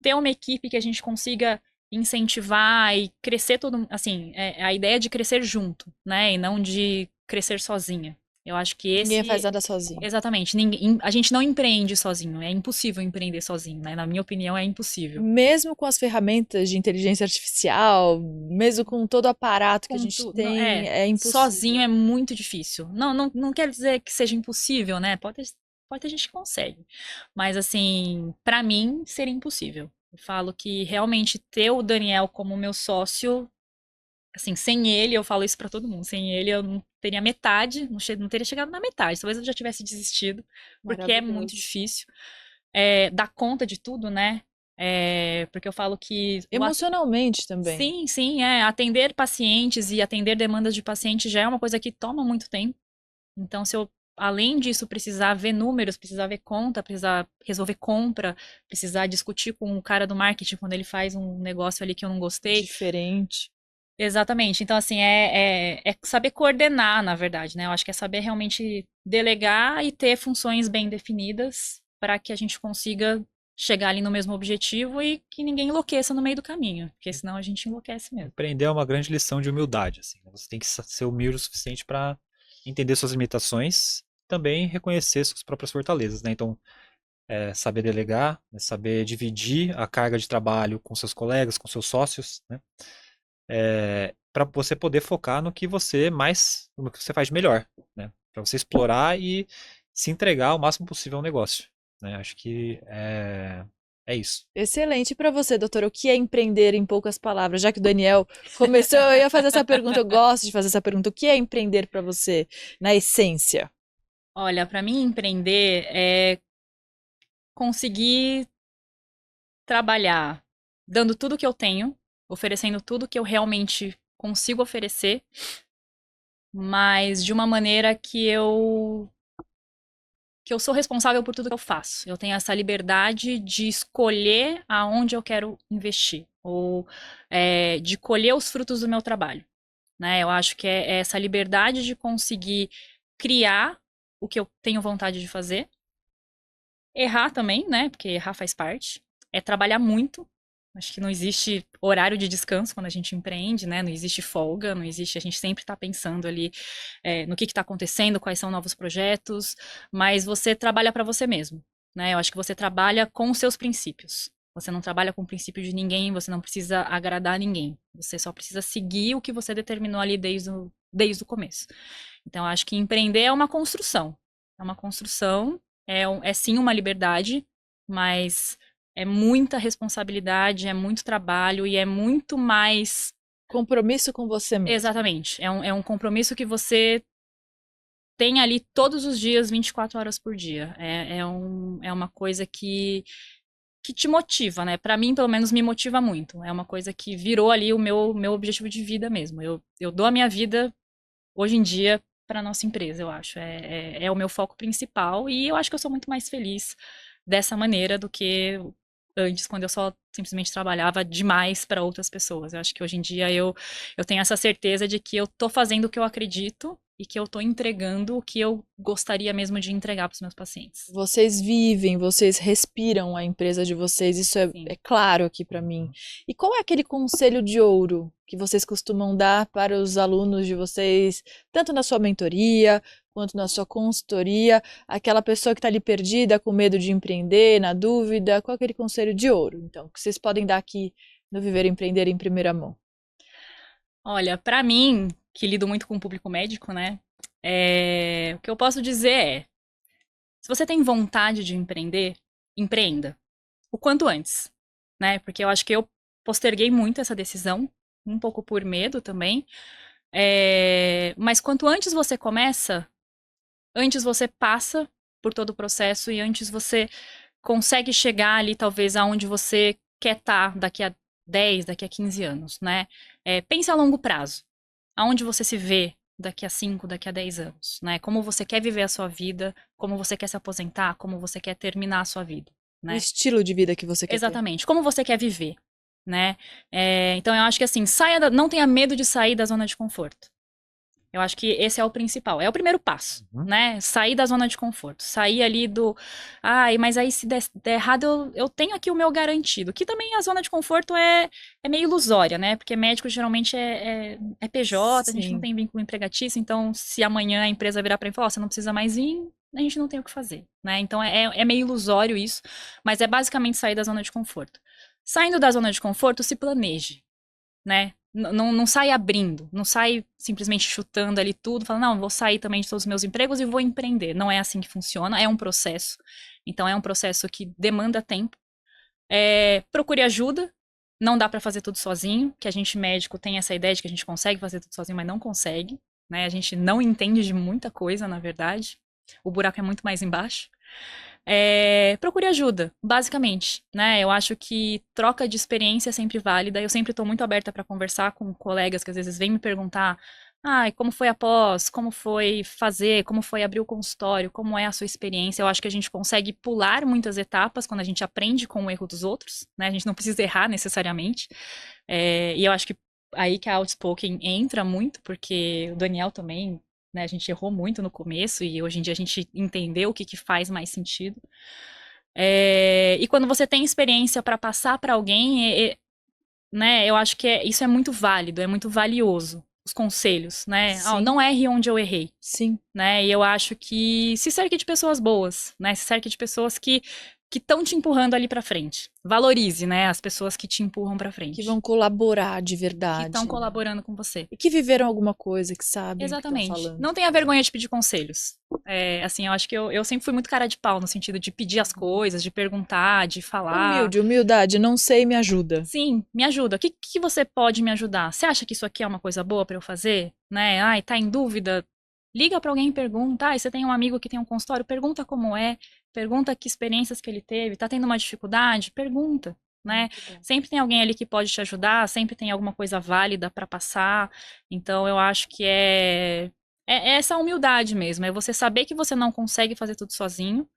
Ter uma equipe que a gente consiga incentivar e crescer todo, assim, a ideia de crescer junto, né? E não de crescer sozinha. Eu acho que Ninguém faz esse nada sozinho. exatamente, a gente não empreende sozinho, é impossível empreender sozinho, né? Na minha opinião, é impossível. Mesmo com as ferramentas de inteligência artificial, mesmo com todo o aparato que a Com gente tudo, tem, é sozinho impossível. é muito difícil. Não quer dizer que seja impossível, né? Pode ter gente que consegue. Mas, assim, pra mim, seria impossível. Eu falo que realmente ter o Daniel como meu sócio, assim, sem ele, eu falo isso pra todo mundo, sem ele eu não teria metade, não teria chegado na metade, talvez eu já tivesse desistido, porque é muito Maravilhoso. difícil. dar conta de tudo, né? Porque eu falo que Emocionalmente também. sim, sim, atender pacientes e atender demandas de pacientes já é uma coisa que toma muito tempo. Então, se eu, além disso, precisar ver números, precisar ver conta, precisar resolver compra, precisar discutir com o cara do marketing quando ele faz um negócio ali que eu não gostei. Diferente. Exatamente. Então, assim, é saber coordenar, na verdade, né? Eu acho que é saber realmente delegar e ter funções bem definidas para que a gente consiga chegar ali no mesmo objetivo e que ninguém enlouqueça no meio do caminho, porque senão a gente enlouquece mesmo. Empreender é uma grande lição de humildade, assim, né? Você tem que ser humilde o suficiente para entender suas limitações, também reconhecer suas próprias fortalezas, né? Então, saber delegar, né? Saber dividir a carga de trabalho com seus colegas, com seus sócios, né? Para você poder focar no que você faz de melhor, né? Para você explorar e se entregar o máximo possível ao negócio, né? Acho que é isso. Excelente para você, doutora. O que é empreender em poucas palavras? Já que o Daniel começou, eu ia fazer essa pergunta. Eu gosto de fazer essa pergunta. O que é empreender para você, na essência? Olha, para mim empreender é conseguir trabalhar dando tudo que eu tenho, oferecendo tudo que eu realmente consigo oferecer, mas de uma maneira que eu sou responsável por tudo que eu faço. Eu tenho essa liberdade de escolher aonde eu quero investir, ou de colher os frutos do meu trabalho, né? Eu acho que é essa liberdade de conseguir criar o que eu tenho vontade de fazer, errar também, né? Porque errar faz parte. É trabalhar muito. Acho que não existe horário de descanso quando a gente empreende, né? Não existe folga, não existe. A gente sempre está pensando ali no que está acontecendo, quais são novos projetos, mas você trabalha para você mesmo, né? Eu acho que você trabalha com os seus princípios. Você não trabalha com o princípio de ninguém, você não precisa agradar ninguém. Você só precisa seguir o que você determinou ali desde o começo. Então, eu acho que empreender é uma construção. É uma construção, é sim uma liberdade, mas é muita responsabilidade, é muito trabalho e é muito mais. Compromisso com você mesmo. Exatamente. É um compromisso que você tem ali todos os dias, 24 horas por dia. É uma coisa que te motiva, né? Pra mim, pelo menos, me motiva muito. É uma coisa que virou ali o meu objetivo de vida mesmo. Eu dou a minha vida, hoje em dia, para nossa empresa, eu acho. É o meu foco principal e eu acho que eu sou muito mais feliz dessa maneira do que antes, quando eu só simplesmente trabalhava demais para outras pessoas. Eu acho que hoje em dia eu tenho essa certeza de que eu tô fazendo o que eu acredito e que eu tô entregando o que eu gostaria mesmo de entregar para os meus pacientes. Vocês vivem, vocês respiram a empresa de vocês, isso Sim. é claro aqui para mim. E qual é aquele conselho de ouro que vocês costumam dar para os alunos de vocês, tanto na sua mentoria quanto na sua consultoria, aquela pessoa que está ali perdida, com medo de empreender, na dúvida, qual é aquele conselho de ouro, então, que vocês podem dar aqui no Viver e Empreender em primeira mão? Olha, para mim, que lido muito com o público médico, né? O que eu posso dizer se você tem vontade de empreender, empreenda. O quanto antes, né? Porque eu acho que eu posterguei muito essa decisão, um pouco por medo também. Mas quanto antes você começa, antes você passa por todo o processo e antes você consegue chegar ali, talvez, aonde você quer estar daqui a 10, daqui a 15 anos, né? Pense a longo prazo. Aonde você se vê daqui a 5, daqui a 10 anos, né? Como você quer viver a sua vida, como você quer se aposentar, como você quer terminar a sua vida, O né? estilo de vida que você quer ter. Exatamente. Como você quer viver, né? Então eu acho que assim, não tenha medo de sair da zona de conforto. Eu acho que esse é o principal, é o primeiro passo, né? Sair da zona de conforto, sair ali mas aí se der errado, eu tenho aqui o meu garantido. Que também a zona de conforto é meio ilusória, né? Porque médico geralmente é PJ, a gente não Sim. tem vínculo empregatício, então se amanhã a empresa virar pra mim e falar, você não precisa mais vir, a gente não tem o que fazer, né? Então é meio ilusório isso, mas é basicamente sair da zona de conforto. Saindo da zona de conforto, se planeje, né? Não sai abrindo, não sai simplesmente chutando ali tudo, falando, não, vou sair também de todos os meus empregos e vou empreender. Não é assim que funciona, é um processo. Então, é um processo que demanda tempo. Procure ajuda, não dá para fazer tudo sozinho, que a gente médico tem essa ideia de que a gente consegue fazer tudo sozinho, mas não consegue, né? A gente não entende de muita coisa, na verdade. O buraco é muito mais embaixo. Procure ajuda, basicamente, né? Eu acho que troca de experiência é sempre válida. Eu sempre estou muito aberta para conversar com colegas que às vezes vêm me perguntar, como foi a pós, como foi fazer, como foi abrir o consultório, como é a sua experiência. Eu acho que a gente consegue pular muitas etapas quando a gente aprende com o erro dos outros, né? A gente não precisa errar necessariamente. E eu acho que aí que a Outspoken entra muito, porque o Daniel também, né, a gente errou muito no começo e hoje em dia a gente entendeu o que faz mais sentido. E quando você tem experiência para passar para alguém, né, eu acho que isso é muito válido, é muito valioso. Os conselhos, né? Sim. Não erre onde eu errei. Sim. Né? E eu acho que se cerque de pessoas boas, né? Se cerque de pessoas que estão te empurrando ali para frente. Valorize, né, as pessoas que te empurram para frente. Que vão colaborar de verdade. Que estão colaborando com você. E que viveram alguma coisa, que sabem Exatamente. o que estão falando. Não tenha vergonha de pedir conselhos. Assim, eu acho que eu sempre fui muito cara de pau, no sentido de pedir as coisas, de perguntar, de falar. Humildade, não sei, me ajuda. Sim, me ajuda. O que você pode me ajudar? Você acha que isso aqui é uma coisa boa para eu fazer? Né? Tá em dúvida? Liga para alguém e pergunta. Você tem um amigo que tem um consultório? Pergunta como é. Pergunta que experiências que ele teve. Tá tendo uma dificuldade? Pergunta. Né? Sempre tem alguém ali que pode te ajudar, sempre tem alguma coisa válida para passar. Então eu acho que é essa humildade mesmo, é você saber que você não consegue fazer tudo sozinho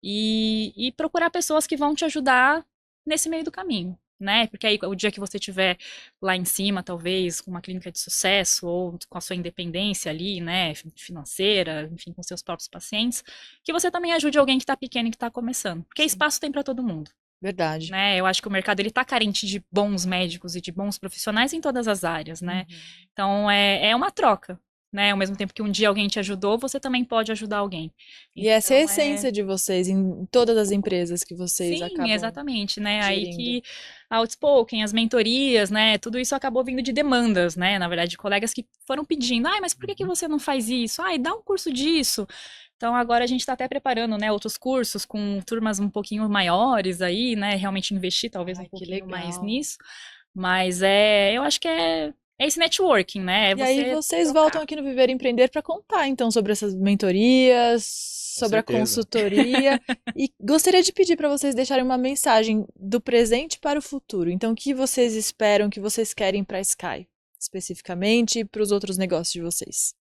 e procurar pessoas que vão te ajudar nesse meio do caminho, né? Porque aí o dia que você estiver lá em cima, talvez, com uma clínica de sucesso ou com a sua independência ali, né, financeira, enfim, com seus próprios pacientes, que você também ajude alguém que está pequeno e que está começando. Porque espaço tem para todo mundo. Verdade. Né? Eu acho que o mercado ele tá carente de bons médicos e de bons profissionais em todas as áreas, né? Então é uma troca, né? Ao mesmo tempo que um dia alguém te ajudou, você também pode ajudar alguém. E essa é a essência de vocês em todas as empresas que vocês acabam. Sim, exatamente, né? Gerindo. Aí que a Outspoken, as mentorias, né? Tudo isso acabou vindo de demandas, né? Na verdade, de colegas que foram pedindo, mas por que você não faz isso? Dá um curso disso. Então agora a gente está até preparando, né, outros cursos com turmas um pouquinho maiores aí, né, realmente investir talvez um pouquinho mais nisso. Mas eu acho que é esse networking, né? E aí vocês voltam aqui no Viver Empreender para contar então sobre essas mentorias, sobre a consultoria. E gostaria de pedir para vocês deixarem uma mensagem do presente para o futuro. Então o que vocês esperam, o que vocês querem para a Sky, especificamente, e para os outros negócios de vocês?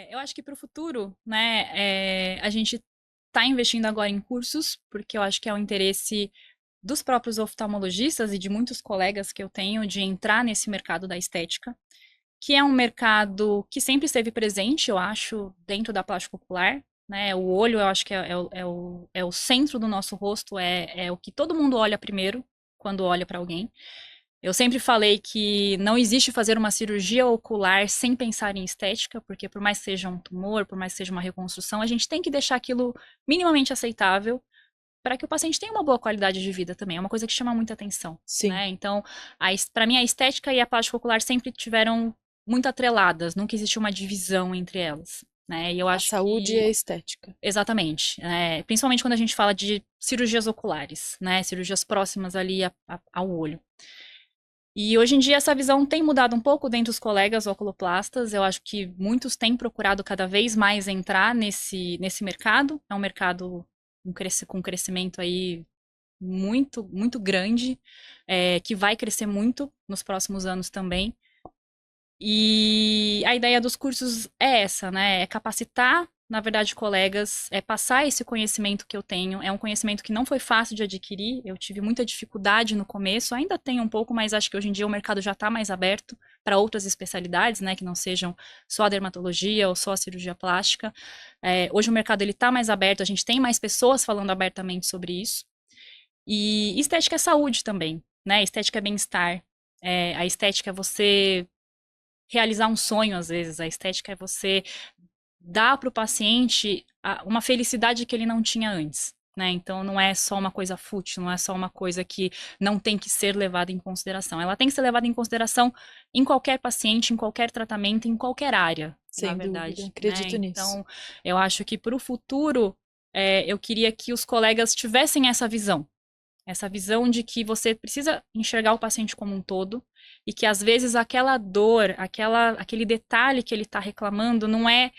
Eu acho que para o futuro, né, a gente está investindo agora em cursos, porque eu acho que é o interesse dos próprios oftalmologistas e de muitos colegas que eu tenho de entrar nesse mercado da estética, que é um mercado que sempre esteve presente, eu acho, dentro da plástica ocular, né? O olho, eu acho que é o centro do nosso rosto, é o que todo mundo olha primeiro quando olha para alguém. Eu sempre falei que não existe fazer uma cirurgia ocular sem pensar em estética, porque por mais que seja um tumor, por mais que seja uma reconstrução, a gente tem que deixar aquilo minimamente aceitável para que o paciente tenha uma boa qualidade de vida também. É uma coisa que chama muita atenção. Sim. Né? Então, para mim, a estética e a plástica ocular sempre tiveram muito atreladas, nunca existiu uma divisão entre elas. Né? E eu acho saúde e a estética. Exatamente. Principalmente quando a gente fala de cirurgias oculares, né? Cirurgias próximas ali ao olho. E hoje em dia essa visão tem mudado um pouco dentro dos colegas oculoplastas. Eu acho que muitos têm procurado cada vez mais entrar nesse mercado. É um mercado com crescimento aí muito, muito grande, que vai crescer muito nos próximos anos também. E a ideia dos cursos é essa, né? É capacitar, na verdade, colegas, é passar esse conhecimento que eu tenho. É um conhecimento que não foi fácil de adquirir. Eu tive muita dificuldade no começo, ainda tenho um pouco, mas acho que hoje em dia o mercado já está mais aberto para outras especialidades, né? Que não sejam só a dermatologia ou só a cirurgia plástica. Hoje o mercado ele está mais aberto, a gente tem mais pessoas falando abertamente sobre isso. E estética é saúde também, né? Estética é bem-estar. A estética é você realizar um sonho, às vezes. A estética é você dar para o paciente uma felicidade que ele não tinha antes, né? Então, não é só uma coisa fútil, não é só uma coisa que não tem que ser levada em consideração. Ela tem que ser levada em consideração em qualquer paciente, em qualquer tratamento, em qualquer área, Sem na verdade. Dúvida. Acredito nisso. Então, eu acho que para o futuro, eu queria que os colegas tivessem essa visão de que você precisa enxergar o paciente como um todo e que às vezes aquela dor, aquele detalhe que ele está reclamando não é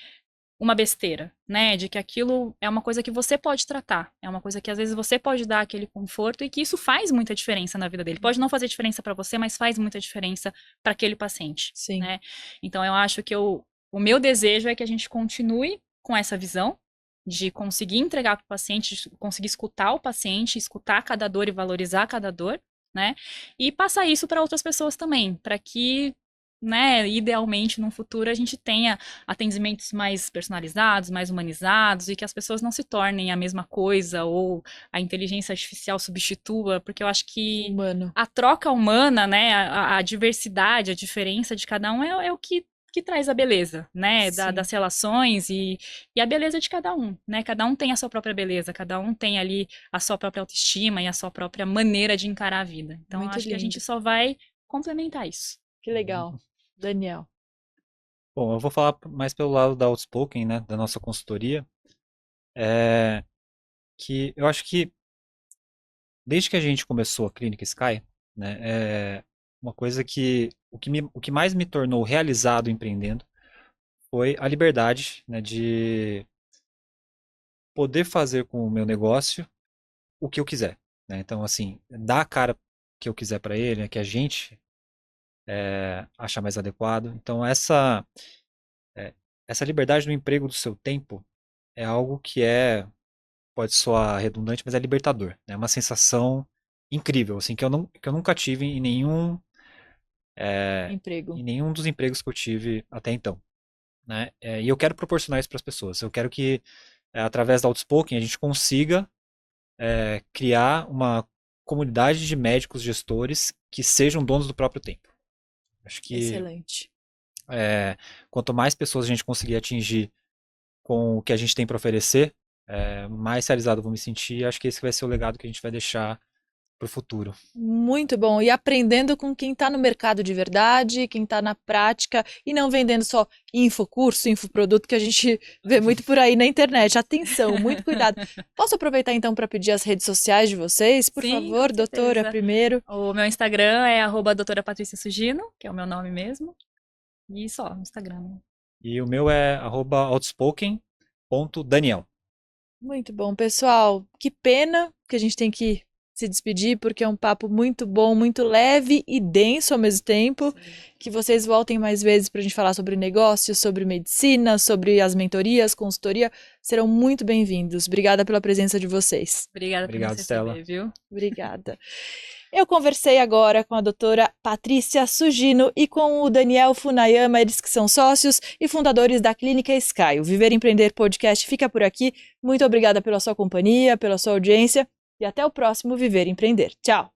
uma besteira, né? De que aquilo é uma coisa que você pode tratar, é uma coisa que às vezes você pode dar aquele conforto e que isso faz muita diferença na vida dele. Pode não fazer diferença para você, mas faz muita diferença para aquele paciente, Sim. né? Então eu acho que o meu desejo é que a gente continue com essa visão de conseguir entregar para o paciente, de conseguir escutar o paciente, escutar cada dor e valorizar cada dor, né? E passar isso para outras pessoas também, para que, né, idealmente no futuro a gente tenha atendimentos mais personalizados, mais humanizados e que as pessoas não se tornem a mesma coisa ou a inteligência artificial substitua, porque eu acho que Humano. a troca humana, né, a diversidade, a diferença de cada um é o que traz a beleza, né, Sim. das relações e a beleza de cada um, né, cada um tem a sua própria beleza, cada um tem ali a sua própria autoestima e a sua própria maneira de encarar a vida. Então, Muito acho que a gente lindo. só vai complementar isso. Que legal. Daniel. Bom, eu vou falar mais pelo lado da Outspoken, né, da nossa consultoria, que eu acho que desde que a gente começou a Clínica Sky, né, uma coisa que o que mais me tornou realizado empreendendo foi a liberdade, né, de poder fazer com o meu negócio o que eu quiser, né? Então, assim, dar a cara que eu quiser para ele, né, que a gente achar mais adequado. Então, essa liberdade no emprego do seu tempo é algo que pode soar redundante, mas é libertador, né? É uma sensação incrível, assim, que eu nunca tive Emprego. em nenhum dos empregos que eu tive até então, né? E eu quero proporcionar isso para as pessoas. Eu quero que, através da Outspoken, a gente consiga criar uma comunidade de médicos gestores que sejam donos do próprio tempo. Acho que Excelente. quanto mais pessoas a gente conseguir atingir com o que a gente tem para oferecer, mais realizado eu vou me sentir. Acho que esse vai ser o legado que a gente vai deixar para o futuro. Muito bom. E aprendendo com quem está no mercado de verdade, quem está na prática e não vendendo só infocurso, infoproduto que a gente vê muito por aí na internet. Atenção, muito cuidado. Posso aproveitar então para pedir as redes sociais de vocês? Por Sim, favor, com doutora, certeza. primeiro. O meu Instagram é @doutora Patrícia Sugino, que é o meu nome mesmo. E só, no Instagram, né? E o meu é @outspoken.daniel. Muito bom, pessoal. Que pena que a gente tem que se despedir, porque é um papo muito bom, muito leve e denso ao mesmo tempo. Que vocês voltem mais vezes para a gente falar sobre negócios, sobre medicina, sobre as mentorias, consultoria. Serão muito bem-vindos. Obrigada pela presença de vocês. Obrigada por Obrigado, nos receber, Stella. viu? Obrigada. Eu conversei agora com a doutora Patrícia Sugino e com o Daniel Funayama, eles que são sócios e fundadores da Clínica Sky. O Viver e Empreender Podcast fica por aqui. Muito obrigada pela sua companhia, pela sua audiência e até o próximo Viver e Empreender. Tchau!